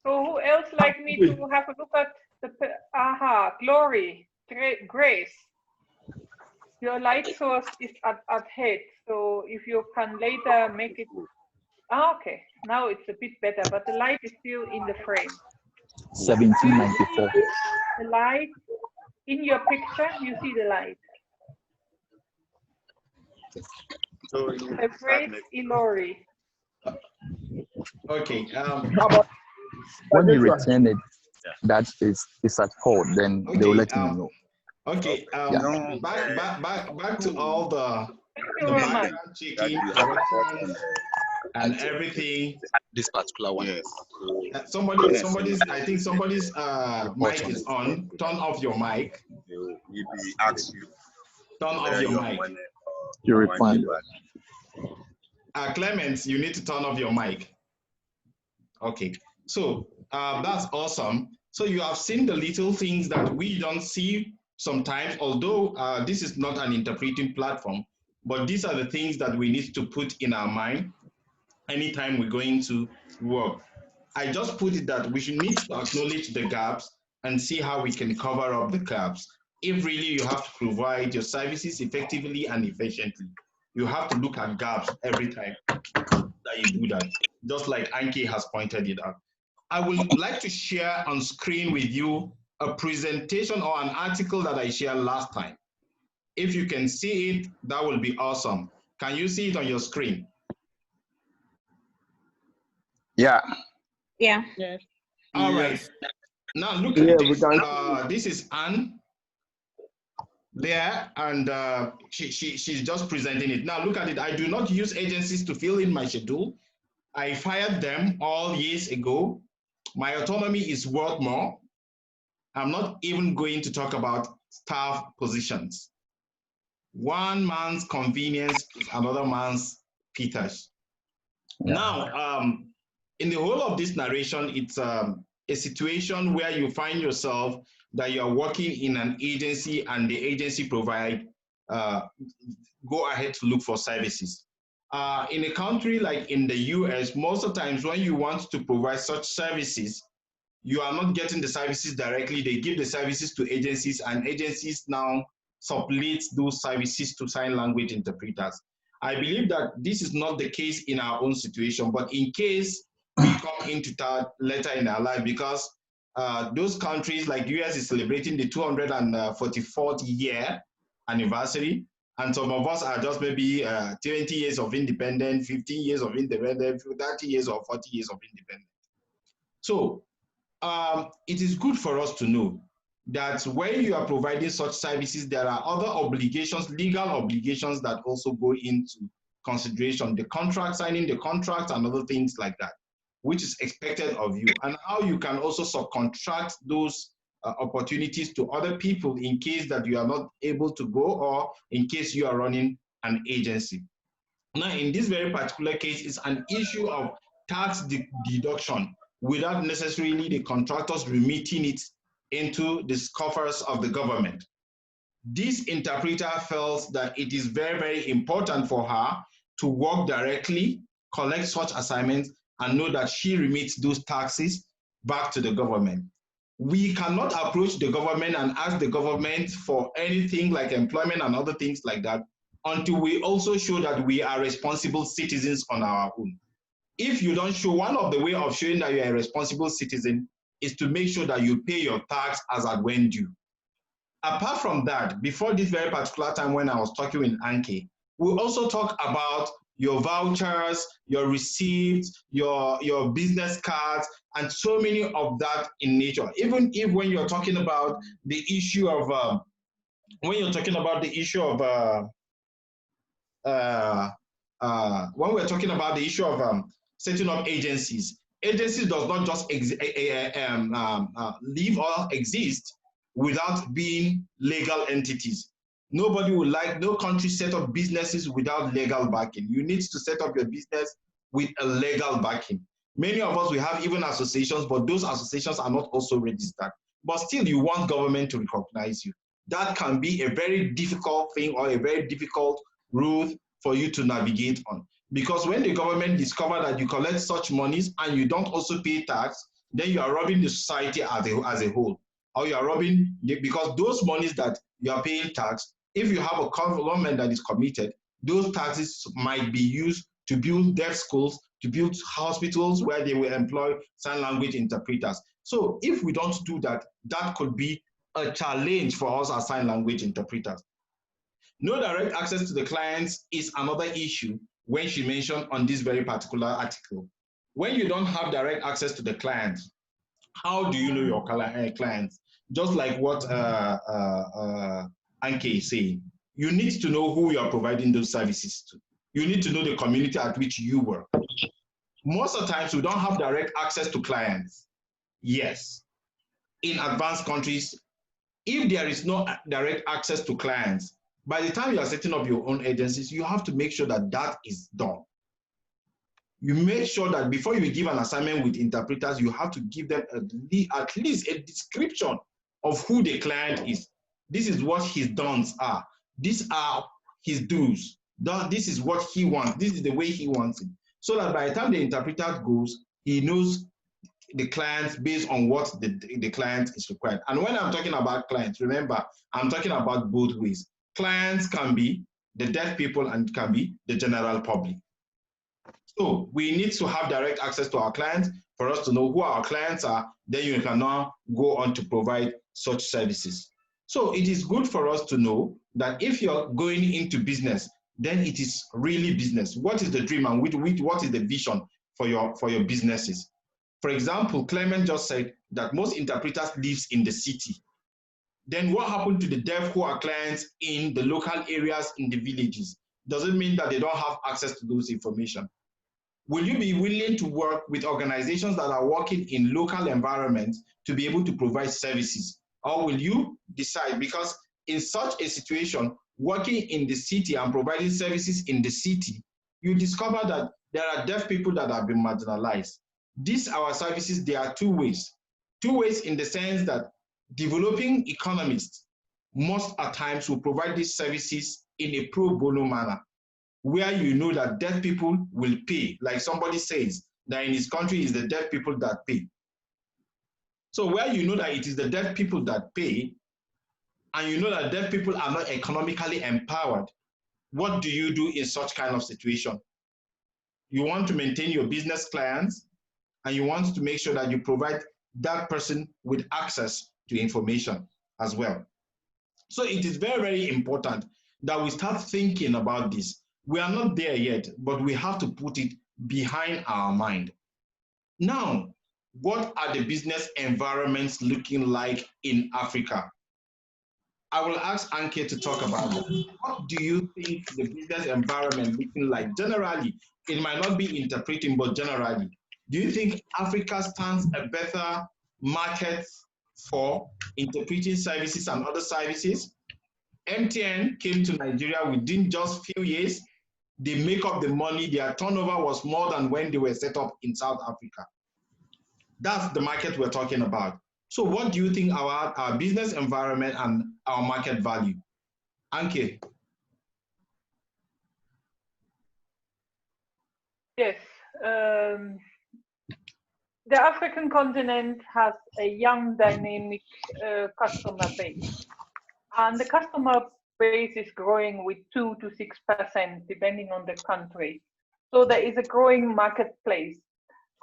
So who else like me to have a look at the, Glory, Grace. Your light source is at head. So if you can later make it, okay, now it's a bit better, but the light is still in the frame.
1794.
The light in your picture, you see the light.
So
Grace Ilori.
Okay.
When you return it, that is at hold, then
Okay,
they will let me know.
Okay. Back to all the background checking and everything.
This particular one.
Yes.
Somebody's. I think somebody's mic is on. Turn off your mic.
He asks you.
Turn off your mic.
You refund.
Clement, you need to turn off your mic. Okay. So that's awesome. So you have seen the little things that we don't see sometimes, although this is not an interpreting platform, but these are the things that we need to put in our mind anytime we're going to work. I just put it that we should need to acknowledge the gaps and see how we can cover up the gaps. If really you have to provide your services effectively and efficiently, you have to look at gaps every time that you do that, just like Anki has pointed it out. I would like to share on screen with you a presentation or an article that I shared last time. If you can see it, that will be awesome. Can you see it on your screen?
Yeah.
Yeah.
Yes.
All right. Now look at this. This is Anne there, and she's just presenting it. Now look at it. I do not use agencies to fill in my schedule. I fired them all years ago. My autonomy is worth more. I'm not even going to talk about staff positions. One man's convenience is another man's pittance. Yeah. Now, in the whole of this narration, it's a situation where you find yourself that you are working in an agency and the agency provide, go ahead to look for services. In a country like in the US, most of the times when you want to provide such services, you are not getting the services directly. They give the services to agencies, and agencies now sublet those services to sign language interpreters. I believe that this is not the case in our own situation, but in case we come into that later in our life, because those countries like US is celebrating the 244th year anniversary, and some of us are just maybe 20 years of independence, 15 years of independence, 30 years or 40 years of independence. So it is good for us to know that when you are providing such services, there are other obligations, legal obligations that also go into consideration, the contract, signing the contract and other things like that, which is expected of you, and how you can also subcontract those opportunities to other people in case that you are not able to go or in case you are running an agency. Now, in this very particular case, it's an issue of tax deduction without necessarily the contractors remitting it into the coffers of the government. This interpreter felt that it is very, very important for her to work directly, collect such assignments, and know that she remits those taxes back to the government. We cannot approach the government and ask the government for anything like employment and other things like that until we also show that we are responsible citizens on our own. If you don't show, one of the ways of showing that you are a responsible citizen is to make sure that you pay your tax as at when due. Apart from that, before this very particular time when I was talking with Anke, we also talk about your vouchers, your receipts, your business cards, and so many of that in nature. Even if when you're talking about the issue of, when we're talking about the issue of setting up agencies, agencies does not just live or exist without being legal entities. Nobody would like, no country set up businesses without legal backing. You need to set up your business with a legal backing. Many of us, we have even associations, but those associations are not also registered. But still, you want government to recognize you. That can be a very difficult thing or a very difficult route for you to navigate on. Because when the government discover that you collect such monies and you don't also pay tax, then you are robbing the society as a whole. Or you are robbing, because those monies that you are paying tax, if you have a government that is committed, those taxes might be used to build deaf schools, to build hospitals where they will employ sign language interpreters. So if we don't do that, that could be a challenge for us as sign language interpreters. No direct access to the clients is another issue when she mentioned on this very particular article. When you don't have direct access to the clients, how do you know your clients? Just like what Anke is saying, you need to know who you are providing those services to. You need to know the community at which you work. Most of the times, we don't have direct access to clients. Yes, in advanced countries, if there is no direct access to clients, by the time you are setting up your own agencies, you have to make sure that that is done. You make sure that before you give an assignment with interpreters, you have to give them at least a description of who the client is. This is what his dons are. These are his do's. This is what he wants. This is the way he wants it. So that by the time the interpreter goes, he knows the client based on what the client is required. And when I'm talking about clients, remember, I'm talking about both ways. Clients can be the deaf people and can be the general public. So we need to have direct access to our clients for us to know who our clients are. Then you can now go on to provide such services. So it is good for us to know that if you're going into business, then it is really business. What is the dream and what is the vision for your businesses? For example, Clement just said that most interpreters live in the city. Then what happened to the deaf who are clients in the local areas, in the villages? Doesn't mean that they don't have access to those information. Will you be willing to work with organizations that are working in local environments to be able to provide services? Or will you decide, because in such a situation, working in the city and providing services in the city, you discover that there are deaf people that have been marginalized. These our services, there are two ways. Two ways in the sense that developing economists most at times will provide these services in a pro bono manner, where you know that deaf people will pay. Like somebody says that in his country it's the deaf people that pay. So where you know that it is the deaf people that pay, and you know that deaf people are not economically empowered, what do you do in such kind of situation? You want to maintain your business clients, and you want to make sure that you provide that person with access to information as well. So it is very, very important that we start thinking about this. We are not there yet, but we have to put it behind our mind. Now, what are the business environments looking like in Africa? I will ask Anke to talk about that. What do you think the business environment looking like generally? It might not be interpreting, but generally. Do you think Africa stands a better market for interpreting services and other services? MTN came to Nigeria within just few years. They make up the money. Their turnover was more than when they were set up in South Africa. That's the market we're talking about. So what do you think our business environment and our market value? Anke.
Yes. The African continent has a young, dynamic customer base. And the customer base is growing with 2 to 6%, depending on the country. So there is a growing marketplace.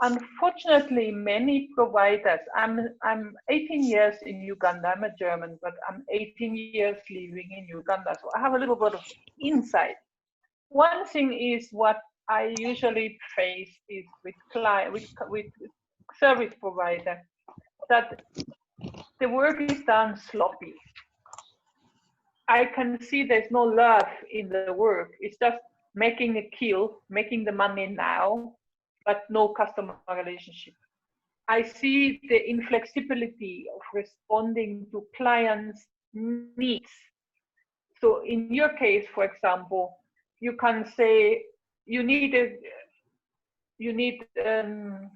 Unfortunately, many providers, I'm 18 years in Uganda, I'm a German, but I'm 18 years living in Uganda, so I have a little bit of insight. One thing is what I usually face is with service provider, that the work is done sloppy. I can see there's no love in the work. It's just making a kill, making the money now, but no customer relationship. I see the inflexibility of responding to clients' needs. So in your case, for example, you can say you need an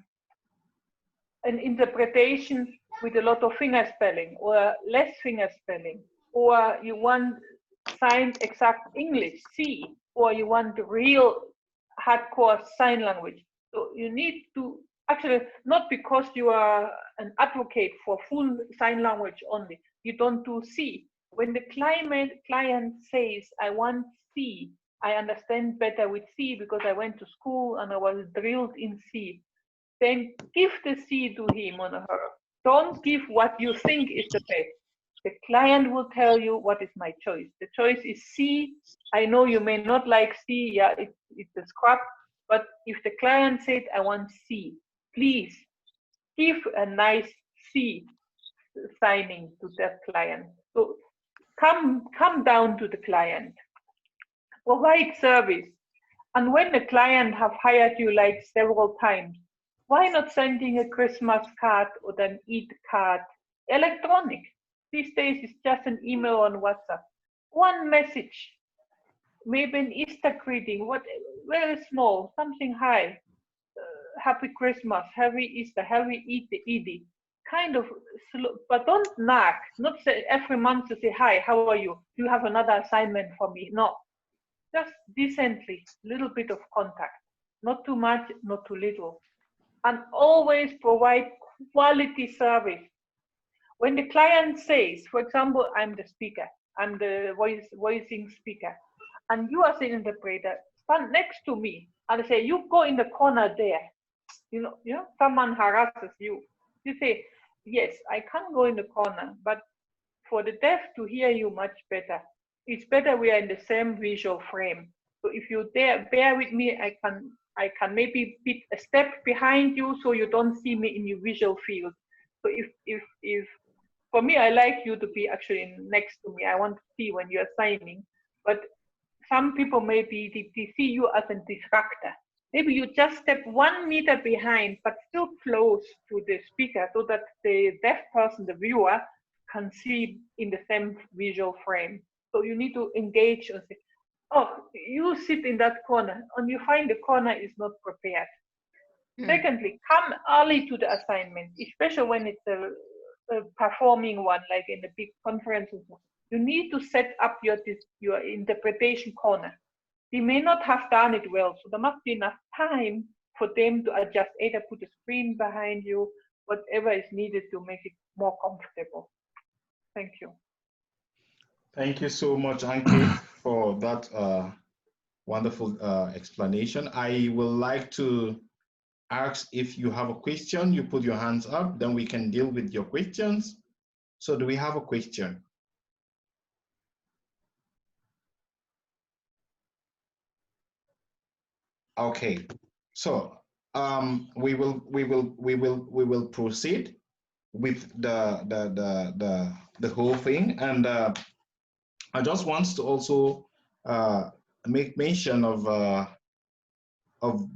interpretation with a lot of finger spelling or less finger spelling, or you want signed exact English, C, or you want real hardcore sign language. So you need to actually, not because you are an advocate for full sign language only, you don't do C. When the client says, I want C, I understand better with C because I went to school and I was drilled in C. Then give the C to him or her. Don't give what you think is the best. The client will tell you what is my choice. The choice is C. I know you may not like C, yeah, it's a scrap, but if the client said, I want C, please give a nice C signing to that client. So come down to the client, provide service. And when the client have hired you like several times, why not sending a Christmas card or an Eid card, electronic? These days it's just an email on WhatsApp. One message, maybe an Easter greeting, very small, something high. Happy Christmas, Happy Easter, Happy Eid. Kind of slow, but don't nag. Not say every month to say, hi, how are you? Do you have another assignment for me? No, just decently, little bit of contact. Not too much, not too little. And always provide quality service. When the client says, for example, I'm the speaker, I'm the voicing speaker, and you as an interpreter, stand next to me and say, you go in the corner there. You know, someone harasses you. You say, yes, I can go in the corner, but for the deaf to hear you much better, it's better we are in the same visual frame. So if you bear with me, I can maybe be a step behind you so you don't see me in your visual field. So if for me, I like you to be actually next to me. I want to see when you're signing. But some people maybe they see you as a distractor. Maybe you just step 1 meter behind, but still close to the speaker so that the deaf person, the viewer, can see in the same visual frame. So you need to engage and say, oh, you sit in that corner, and you find the corner is not prepared. Secondly, come early to the assignment, especially when it's a performing one, like in a big conference. You need to set up your interpretation corner. They may not have done it well, so there must be enough time for them to adjust, either put a screen behind you, whatever is needed to make it more comfortable. Thank you.
Thank you so much, Anke, for that wonderful explanation. I would like to ask if you have a question, you put your hands up, then we can deal with your questions. So do we have a question? Okay, so we will proceed with the whole thing, and I just want to also make mention of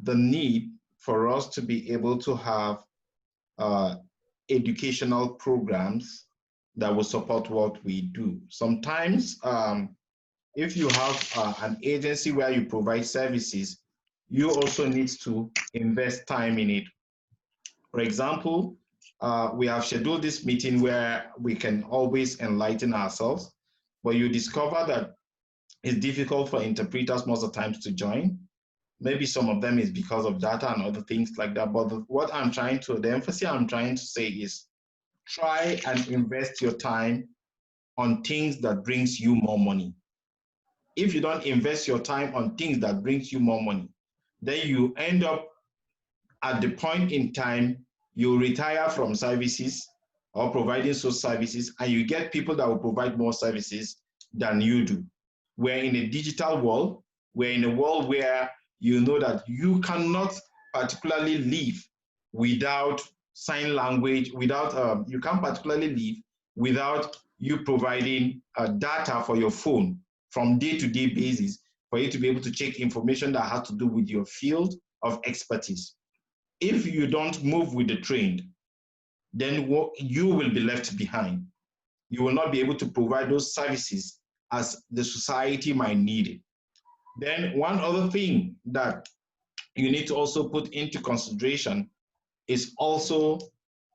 the need for us to be able to have educational programs that will support what we do. Sometimes, if you have an agency where you provide services, you also need to invest time in it, For example, we have scheduled this meeting where we can always enlighten ourselves, but you discover that it's difficult for interpreters most of the times to join. Maybe some of them is because of data and other things like that. But the emphasis I'm trying to say is try and invest your time on things that brings you more money. If you don't invest your time on things that brings you more money, then you end up at the point in time you retire from services or providing those services, and you get people that will provide more services than you do. We're in a digital world. We're in a world where you know that you cannot particularly live without sign language, you can't particularly live without you providing data for your phone from day-to-day basis for you to be able to check information that has to do with your field of expertise. If you don't move with the trend, then you will be left behind. You will not be able to provide those services as the society might need it. Then one other thing that you need to also put into consideration is also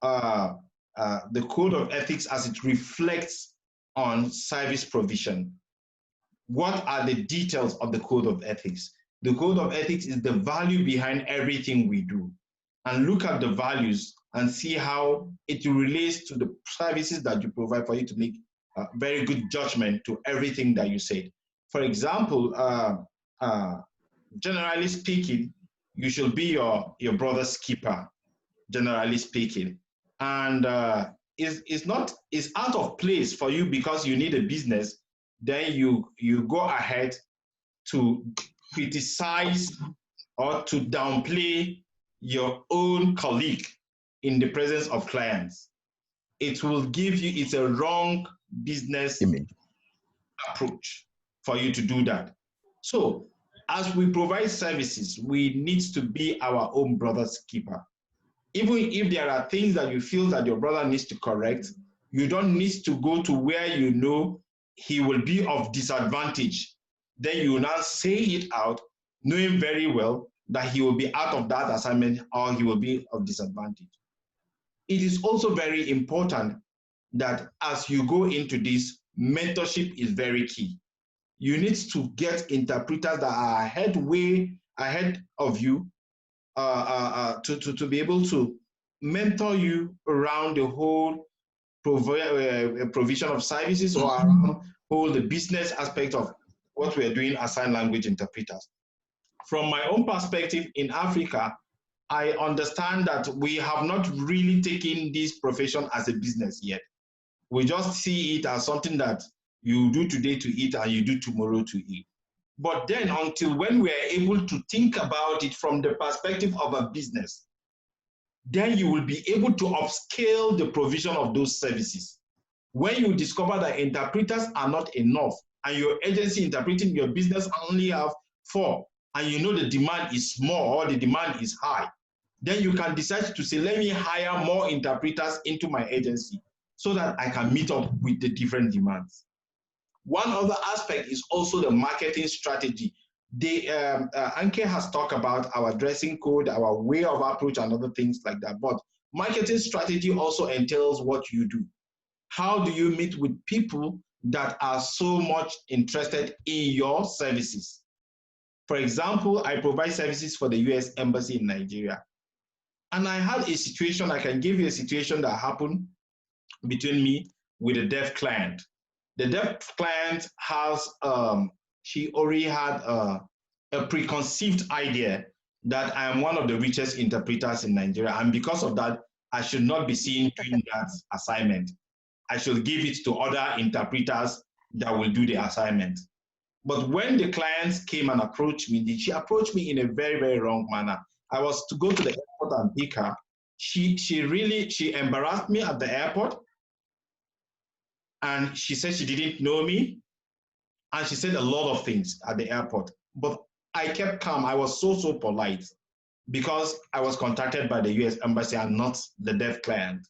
the code of ethics as it reflects on service provision. What are the details of the code of ethics? The code of ethics is the value behind everything we do. And look at the values and see how it relates to the services that you provide for you to make a very good judgment to everything that you said. For example, generally speaking, you should be your brother's keeper, generally speaking. And it's out of place for you because you need a business, then you go ahead to criticize or to downplay your own colleague in the presence of clients. It will give you, it's a wrong business approach for you to do that. So as we provide services, we need to be our own brother's keeper. Even if there are things that you feel that your brother needs to correct, you don't need to go to where you know he will be of disadvantage. Then you will now say it out, knowing very well that he will be out of that assignment or he will be of disadvantage. It is also very important that as you go into this, mentorship is very key. You need to get interpreters that are way ahead of you to be able to mentor you around the whole provision of services or around whole the business aspect of what we are doing as sign language interpreters. From my own perspective in Africa, I understand that we have not really taken this profession as a business yet. We just see it as something that you do today to eat and you do tomorrow to eat. But then until when we are able to think about it from the perspective of a business, then you will be able to upscale the provision of those services. When you discover that interpreters are not enough and your agency interpreting your business only have 4, and you know the demand is small or the demand is high, then you can decide to say, let me hire more interpreters into my agency so that I can meet up with the different demands. One other aspect is also the marketing strategy. Anke has talked about our dressing code, our way of approach and other things like that, but marketing strategy also entails what you do. How do you meet with people that are so much interested in your services? For example, I provide services for the US Embassy in Nigeria. And I had a situation, I can give you a situation that happened between me with a deaf client. The deaf client has, she already had a preconceived idea that I am one of the richest interpreters in Nigeria. And because of that, I should not be seen doing that assignment. I should give it to other interpreters that will do the assignment. But when the clients came and approached me, she approached me in a very, very wrong manner. I was to go to the airport and pick her. She embarrassed me at the airport. And she said she didn't know me. And she said a lot of things at the airport. But I kept calm. I was so polite because I was contacted by the US Embassy and not the deaf client.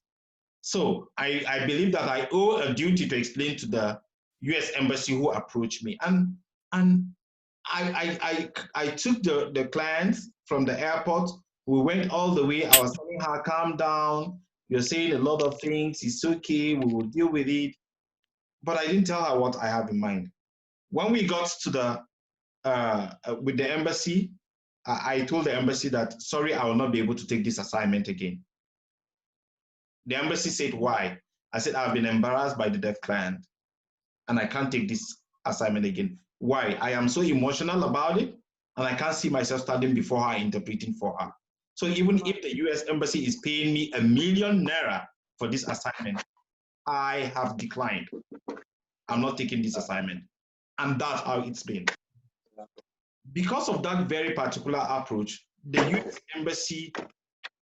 So I believe that I owe a duty to explain to the US Embassy who approached me. And I took the client from the airport. We went all the way. I was telling her, calm down. You're saying a lot of things. It's okay. We will deal with it. But I didn't tell her what I have in mind. When we got to the, with the embassy, I told the embassy that, sorry, I will not be able to take this assignment again. The embassy said, why? I said, I've been embarrassed by the deaf client and I can't take this assignment again. Why? I am so emotional about it and I can't see myself standing before her interpreting for her. So even if the US embassy is paying me ₦1 million for this assignment, I have declined. I'm not taking this assignment. And that's how it's been. Because of that very particular approach, the US embassy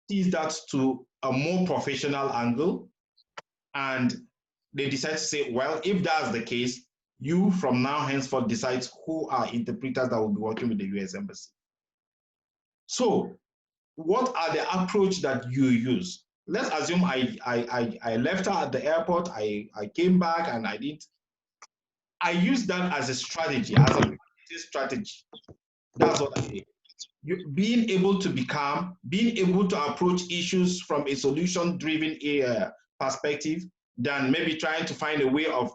sees that to a more professional angle, and they decide to say, well, if that's the case, you from now henceforth decide who are interpreters that will be working with the US embassy. So what are the approach that you use? Let's assume I left her at the airport, I came back and I used that as a strategy, as a strategy. That's what I did. Being able to be calm, being able to approach issues from a solution-driven perspective than maybe trying to find a way of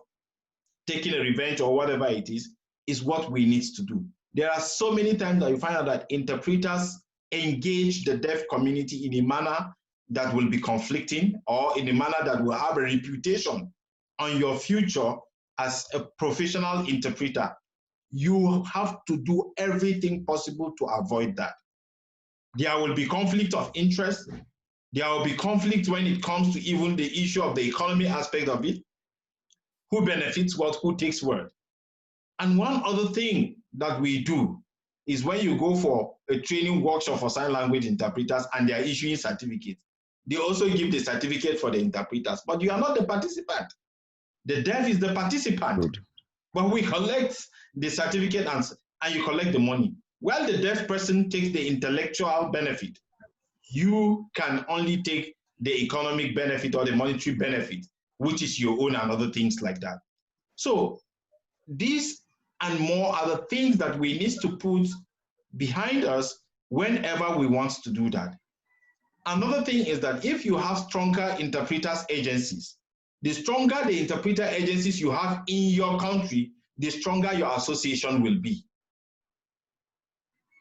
taking a revenge or whatever it is what we need to do. There are so many times that you find out that interpreters engage the deaf community in a manner that will be conflicting or in a manner that will have a reputation on your future as a professional interpreter. You have to do everything possible to avoid that. There will be conflict of interest. There will be conflict when it comes to even the issue of the economy aspect of it. Who benefits what, who takes what? And one other thing that we do is when you go for a training workshop for sign language interpreters and they are issuing certificates, they also give the certificate for the interpreters, but you are not the participant. The deaf is the participant. Good. But we collect the certificate and you collect the money. While the deaf person takes the intellectual benefit, you can only take the economic benefit or the monetary benefit, which is your own and other things like that. So these and more are the things that we need to put behind us whenever we want to do that. Another thing is that if you have stronger interpreters agencies, the stronger the interpreter agencies you have in your country, the stronger your association will be.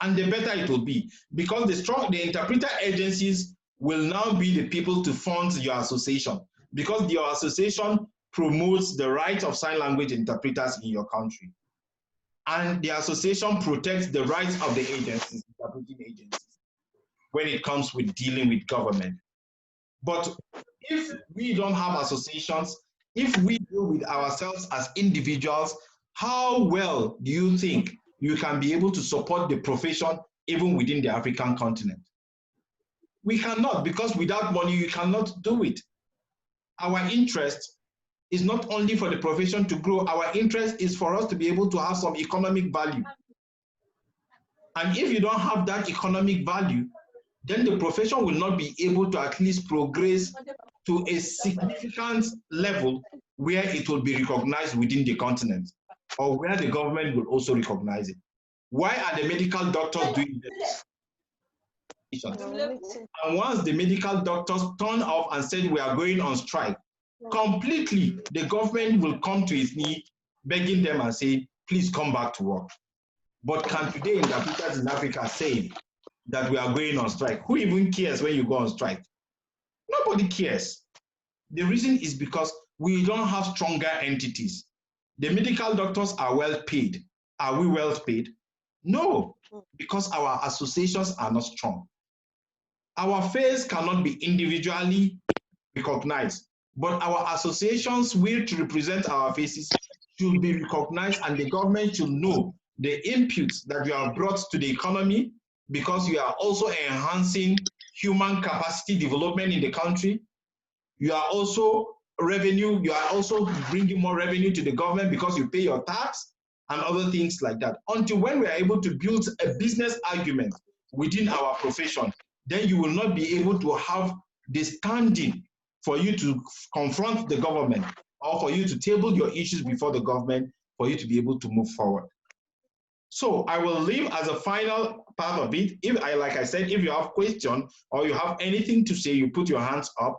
And the better it will be, because the interpreter agencies will now be the people to fund your association, because your association promotes the rights of sign language interpreters in your country. And the association protects the rights of the agencies, interpreting agencies, when it comes with dealing with government. But if we don't have associations, if we deal with ourselves as individuals, how well do you think you can be able to support the profession even within the African continent? We cannot, because without money, you cannot do it. Our interest is not only for the profession to grow, our interest is for us to be able to have some economic value. And if you don't have that economic value, then the profession will not be able to at least progress to a significant level where it will be recognized within the continent, or where the government will also recognize it. Why are the medical doctors doing this? And once the medical doctors turn off and said we are going on strike, completely the government will come to its knees, begging them and say, please come back to work. But can today interpreters in Africa say that we are going on strike? Who even cares when you go on strike? Nobody cares. The reason is because we don't have stronger entities. The medical doctors are well paid. Are we well paid? No, because our associations are not strong. Our faces cannot be individually recognized, but our associations which represent our faces should be recognized, and the government should know the inputs that you have brought to the economy, because you are also enhancing human capacity development in the country. You are also you are also bringing more revenue to the government because you pay your tax and other things like that. Until when we are able to build a business argument within our profession, then you will not be able to have the standing for you to confront the government, or for you to table your issues before the government, for you to be able to move forward. So I will leave as a final part of it. Like I said, if you have question or you have anything to say, you put your hands up.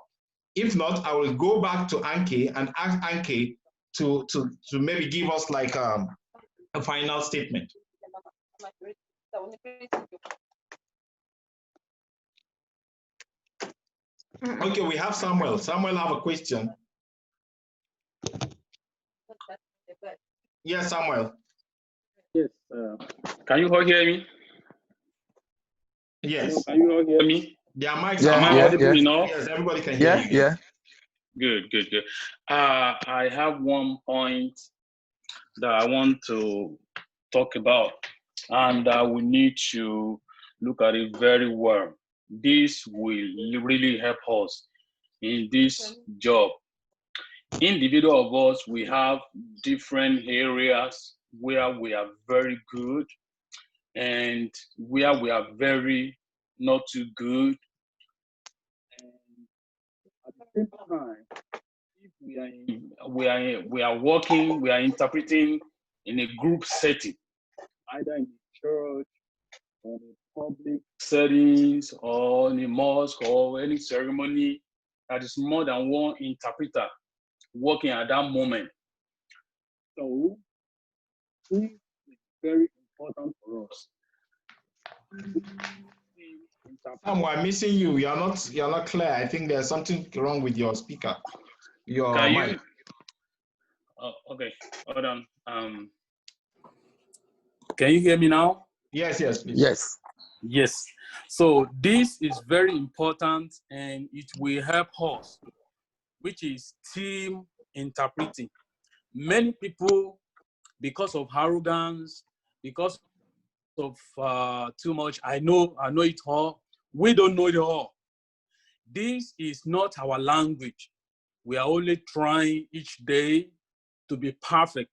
If not, I will go back to Anke and ask Anke to maybe give us like a final statement. Okay, we have Samuel. Samuel have a question. Yes, Samuel.
Yes. Can you all hear me?
Yes.
Can you all hear me?
Their mics
Yeah,
are
yeah,
audible
yeah.
enough?
Yes, everybody can hear you.
Yeah.
Good. I have one point that I want to talk about, and we need to look at it very well. This will really help us in this job. Individual of us, we have different areas where we are very good and where we are very not too good. And at the same time, if we are working, we are interpreting in a group setting, either in the church or in public settings or in a mosque or any ceremony, that is more than one interpreter working at that moment. So this is very important for us.
Sam, we're missing you. You're not clear. I think there's something wrong with your speaker. Your mic.
Okay, hold on. Can you hear me now?
Yes, please.
Yes. So this is very important and it will help us, which is team interpreting. Many people, because of arrogance, because of too much, I know it all, we don't know it all. This is not our language. We are only trying each day to be perfect.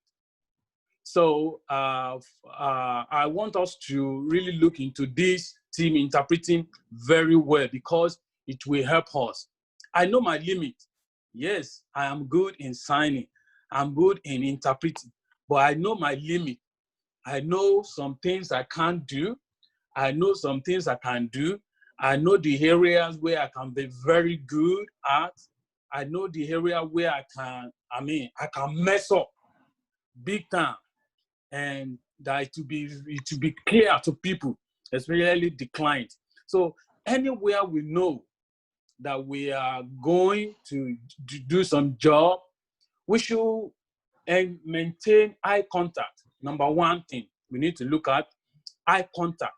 So I want us to really look into this team interpreting very well because it will help us. I know my limit. Yes, I am good in signing. I'm good in interpreting, but I know my limit. I know some things I can't do. I know some things I can do. I know the areas where I can be very good at. I know the area where I can mess up big time. And that to be clear to people, especially the client. So anywhere we know that we are going to do some job, we should maintain eye contact. Number one thing we need to look at eye contact.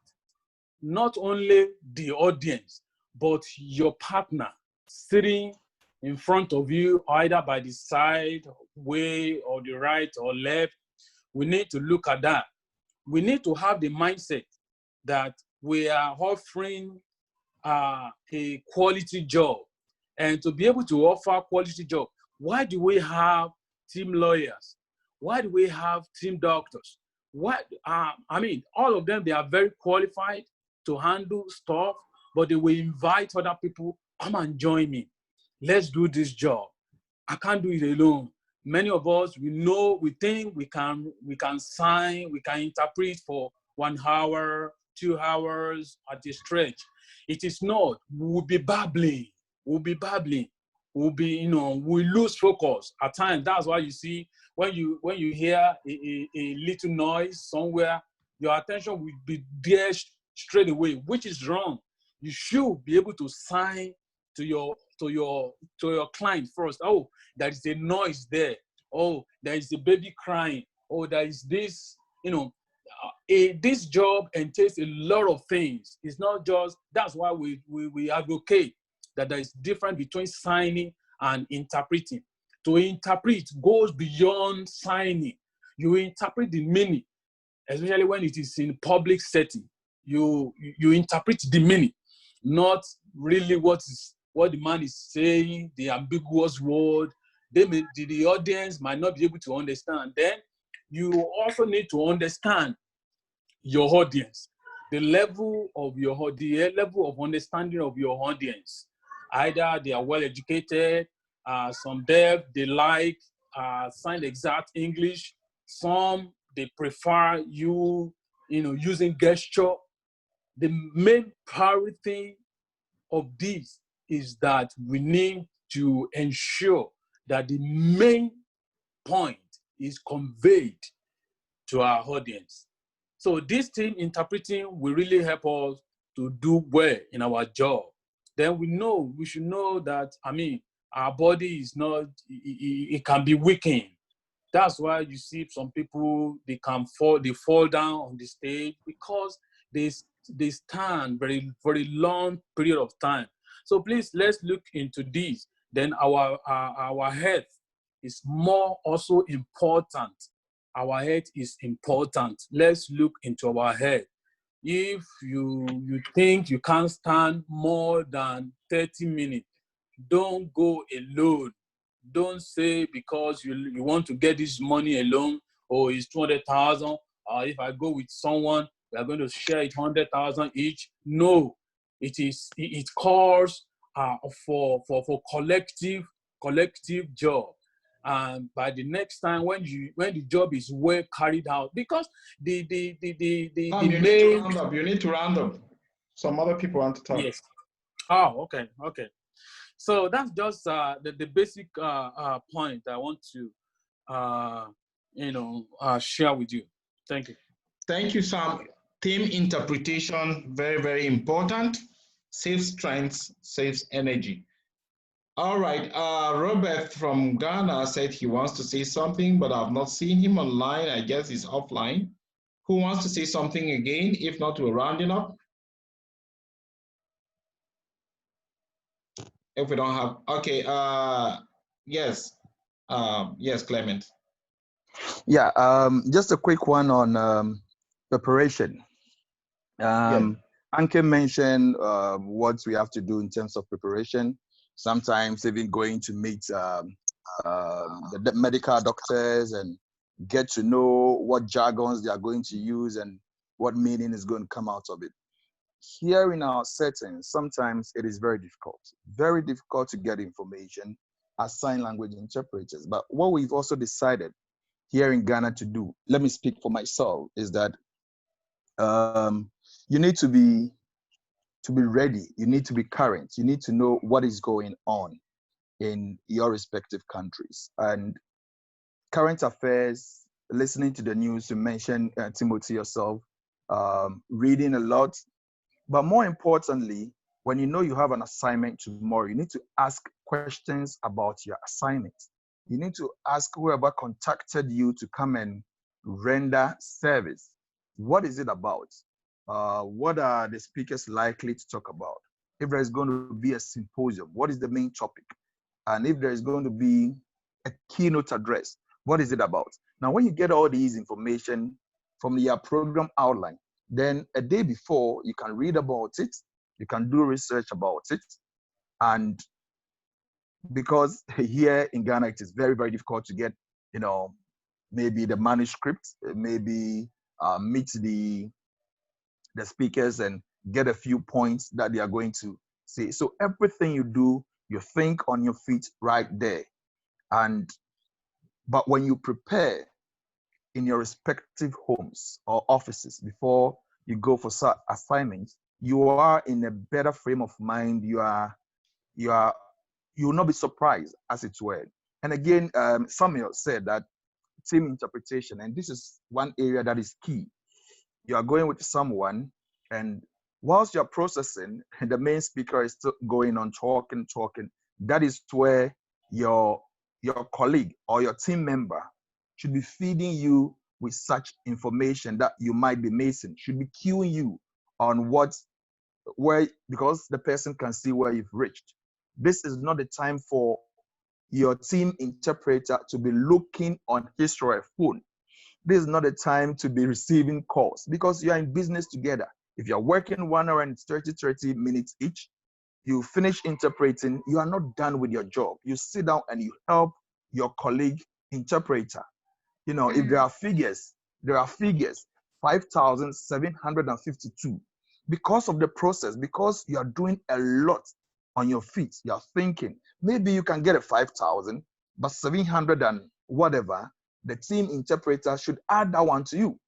Not only the audience, but your partner sitting in front of you, either by the side way or the right or left. We need to look at that. We need to have the mindset that we are offering a quality job. And to be able to offer quality job, why do we have team lawyers? Why do we have team doctors? All of them, they are very qualified to handle stuff, but they will invite other people, come and join me. Let's do this job. I can't do it alone. Many of us, we think we can sign, we can interpret for 1 hour, 2 hours at a stretch. It is not. We'll be babbling. We'll lose focus at times. That's why you see when you hear a little noise somewhere, your attention will be there straight away, which is wrong. You should be able to sign to your client first. Oh, there is a noise there. Oh, there is a baby crying. Oh, there is this, this job entails a lot of things. It's not just, that's why we advocate that there is difference between signing and interpreting. To interpret goes beyond signing. You interpret the meaning, especially when it is in public setting. You interpret the meaning, not really what the man is saying, the ambiguous word. The audience might not be able to understand. Then you also need to understand your audience, the level of understanding of your audience. Either they are well educated, some deaf, they sign exact English. Some they prefer you using gesture. The main priority of this is that we need to ensure that the main point is conveyed to our audience. So this team interpreting will really help us to do well in our job. Then we should know that, our body is not, it can be weakened. That's why you see some people, they fall down on the stage because they stand very, very long period of time. So please, let's look into this. Then our health is more also important. Our health is important. Let's look into our health. If you think you can't stand more than 30 minutes, don't go alone. Don't say because you want to get this money alone, or it's 200,000, if I go with someone, we are going to share it 100,000 each. No, it calls for collective job. And by the next time when the job is well carried out, because
you need to round up. Some other people want to talk.
Yes. Oh, okay. So that's just the basic point I want to share with you. Thank you.
Thank you, Sam. Team interpretation, very, very important. Saves strength, saves energy. All right, Robert from Ghana said he wants to say something, but I've not seen him online. I guess he's offline. Who wants to say something again? If not, we're rounding up. If we don't have, okay, yes, Clement.
Yeah, just a quick one on preparation. Anke mentioned what we have to do in terms of preparation. Sometimes even going to meet the medical doctors and get to know what jargons they are going to use and what meaning is going to come out of it. Here in our setting, sometimes it is very difficult to get information as sign language interpreters. But what we've also decided here in Ghana to do, let me speak for myself, is that you need to be ready. You need to be current. You need to know what is going on in your respective countries. And current affairs, listening to the news, you mentioned Timothy yourself, reading a lot. But more importantly, when you know you have an assignment tomorrow, you need to ask questions about your assignment. You need to ask whoever contacted you to come and render service. What is it about? What are the speakers likely to talk about? If there is going to be a symposium, what is the main topic? And if there is going to be a keynote address, what is it about? Now, when you get all these information from your program outline, then a day before, you can read about it, you can do research about it. And because here in Ghana, it is very, very difficult to get, maybe the manuscript, maybe meet the speakers and get a few points that they are going to say. So everything you do, you think on your feet right there. But when you prepare in your respective homes or offices before you go for assignments, you are in a better frame of mind. You will not be surprised, as it were. And again, Samuel said that team interpretation, and this is one area that is key. You are going with someone, and whilst you're processing, the main speaker is still going on talking. That is where your colleague or your team member should be feeding you with such information that you might be missing, should be cueing you on because the person can see where you've reached. This is not the time for your team interpreter to be looking on his or her phone. This is not the time to be receiving calls because you are in business together. If you're working 1 hour and 30 minutes each, you finish interpreting, you are not done with your job. You sit down and you help your colleague interpreter. If there are figures, 5,752. Because of the process, because you are doing a lot on your feet, you are thinking, maybe you can get a 5,000, but 700 and whatever, the team interpreter should add that one to you.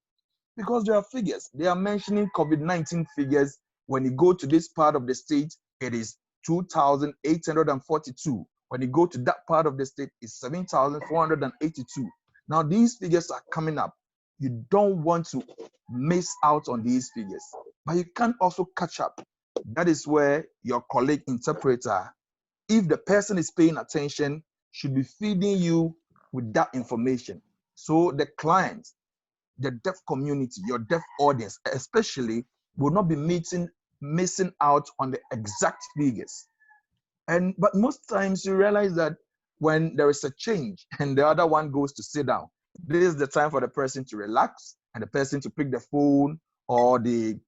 because there are figures. They are mentioning COVID-19 figures. When you go to this part of the state, it is 2,842. When you go to that part of the state, it's 7,482. Now, these figures are coming up. You don't want to miss out on these figures, but you can also catch up. That is where your colleague interpreter, if the person is paying attention, should be feeding you with that information. So the client, the deaf community, your deaf audience especially, will not be missing out on the exact figures. But most times you realize that when there is a change and the other one goes to sit down, this is the time for the person to relax and the person to pick the phone or the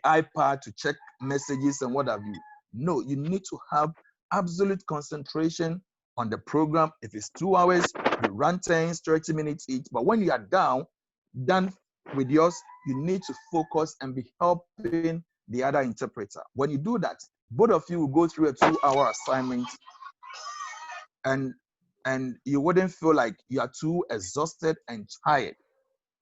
iPad to check messages and what have you. No, you need to have absolute concentration on the program. If it's 2 hours, you run 10, 30 minutes each. But when you are done with yours, you need to focus and be helping the other interpreter. When you do that, both of you will go through a 2-hour assignment, and you wouldn't feel like you are too exhausted and tired.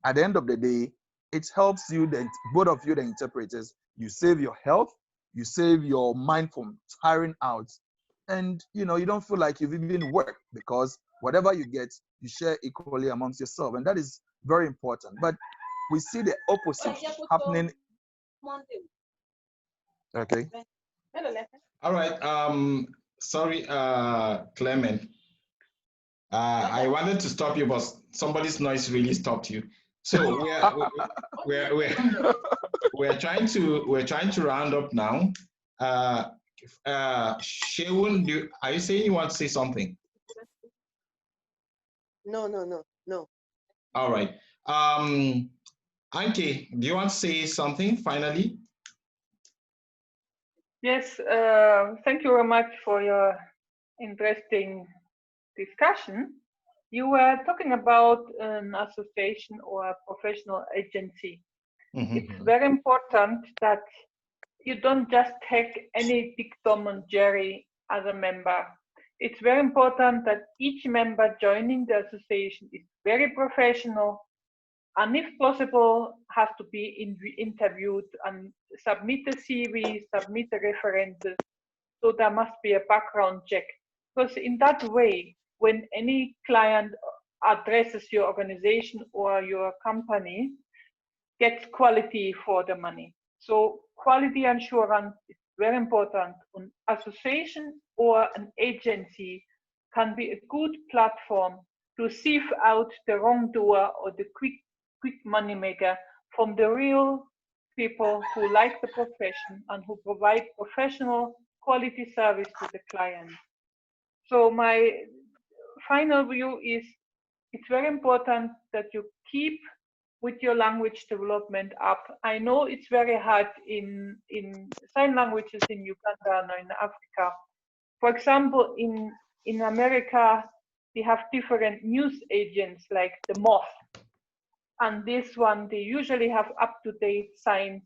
At the end of the day, it helps you, both of you, the interpreters, you save your health, you save your mind from tiring out, and you don't feel like you've even worked, because whatever you get, you share equally amongst yourself, and that is very important. But we see the opposite happening. Okay.
All right. Sorry, Clement. I wanted to stop you, but somebody's noise really stopped you. So we're trying to round up now. Shewun, are you saying you want to say something?
No.
All right. Anke, do you want to say something finally?
Yes, thank you very much for your interesting discussion. You were talking about an association or a professional agency. Mm-hmm. It's very important that you don't just take any Dick, Tom, and Jerry as a member. It's very important that each member joining the association is very professional, and if possible, has to be interviewed and submit a CV, submit the references. So there must be a background check. Because in that way, when any client addresses your organization or your company, gets quality for the money. So quality assurance is very important. An association or an agency can be a good platform to sieve out the wrongdoer or the quick money maker from the real people who like the profession and who provide professional quality service to the client. So my final view is it's very important that you keep with your language development up. I know it's very hard in sign languages in Uganda and in Africa. For example, in America, they have different news agents like the Moth. And this one, they usually have up-to-date signs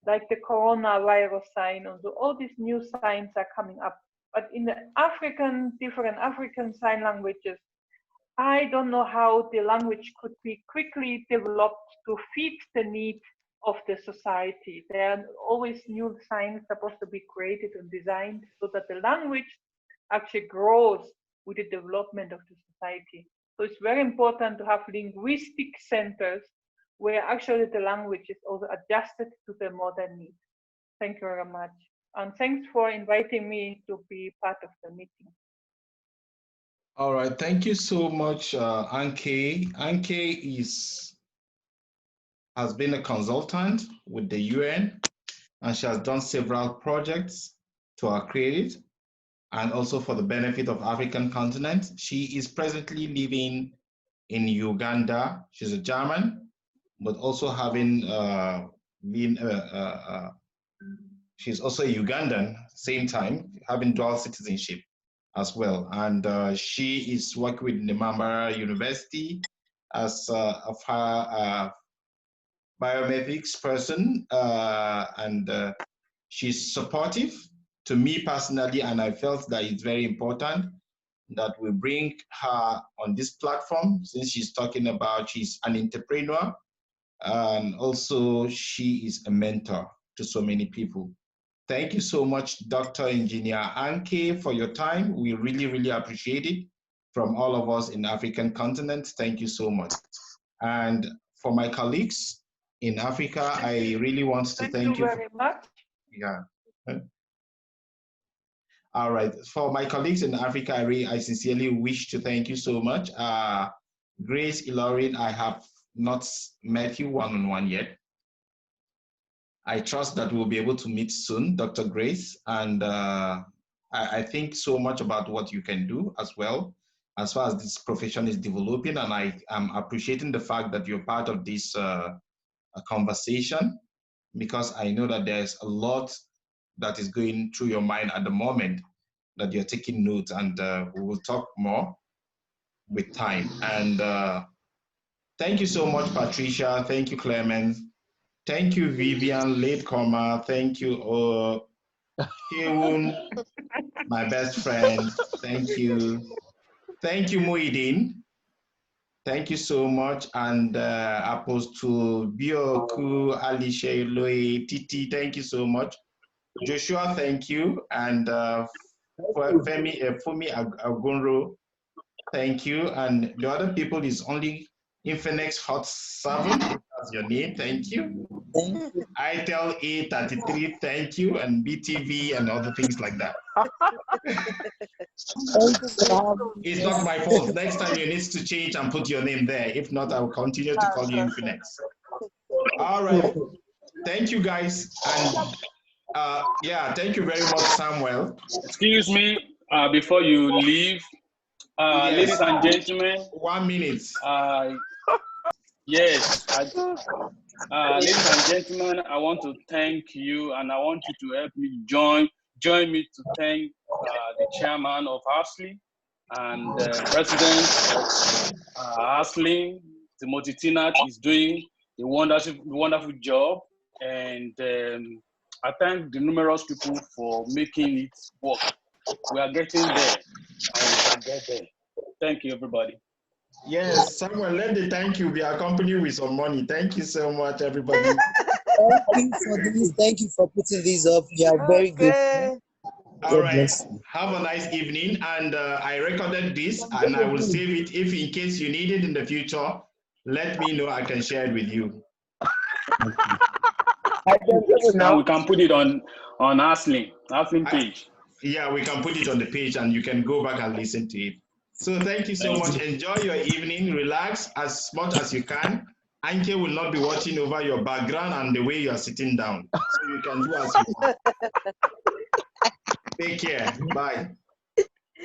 like the coronavirus sign. And so all these new signs are coming up. But in the different African sign languages, I don't know how the language could be quickly developed to fit the needs of the society. There are always new signs supposed to be created and designed so that the language actually grows with the development of the society. So it's very important to have linguistic centers where actually the language is also adjusted to the modern needs. Thank you very much. And thanks for inviting me to be part of the meeting.
All right, thank you so much, Anke. Anke has been a consultant with the UN, and she has done several projects to our credit and also for the benefit of African continent. She is presently living in Uganda. She's a German, but also having she's also a Ugandan, same time, having dual citizenship as well. And she is working with Nemambara University as of her biometrics person, and she's supportive to me personally, and I felt that it's very important that we bring her on this platform, since she's talking about she's an entrepreneur And also, she is a mentor to so many people. Thank you so much, Dr. Engineer Anke, for your time. We really, really appreciate it from all of us in the African continent. Thank you so much. And for my colleagues in Africa, I really want to thank you
very much.
Yeah. All right. For my colleagues in Africa, I sincerely wish to thank you so much. Grace Ilorin, I have not met you one-on-one yet. I trust that we'll be able to meet soon, Dr. Grace. And I think so much about what you can do as well, as far as this profession is developing. And I am appreciating the fact that you're part of this conversation, because I know that there's a lot that is going through your mind at the moment, that you're taking notes, and we will talk more with time. And thank you so much, Patricia. Thank you, Clement. Thank you, Vivian, latecomer. Thank you, Keun, my best friend. Thank you. Thank you, Muidin. Thank you so much. And Apostle Bioku, Alicia Eloy, Titi, thank you so much. Joshua, thank you. And Fumi Agunro, thank you. And the other people is only Infinix Hot 7. That's your name. Thank you. ITEL A33, thank you. And BTV and other things like that. It's not my fault. Next time you need to change and put your name there. If not, I will continue to call you Infinix. All right. Thank you, guys. And yeah, thank you very much, Samuel.
Excuse me, before you leave,
yes.
Ladies and gentlemen.
1 minute.
Yes. Ladies and gentlemen, I want to thank you, and I want you to help me join me to thank the chairman of ASLI and the president of ASLI. Timothy Tinat is doing a wonderful job, and I thank the numerous people for making it work. We are getting there, and we can get there. Thank you, everybody.
Yes, Samuel, let the thank you be accompanied with some money. Thank you so much, everybody.
Thank you for this. Thank you for putting this up. You are very good.
All right. Have a nice evening. And I recorded this, and I will save it. If in case you need it in the future, let me know. I can share it with you.
Now we can put it on ASLI page.
Yeah, we can put it on the page, and you can go back and listen to it. So thank you so much. Enjoy your evening. Relax as much as you can. Anke will not be watching over your background and the way you are sitting down. So you can do as you want. Take care. Bye.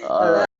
All right.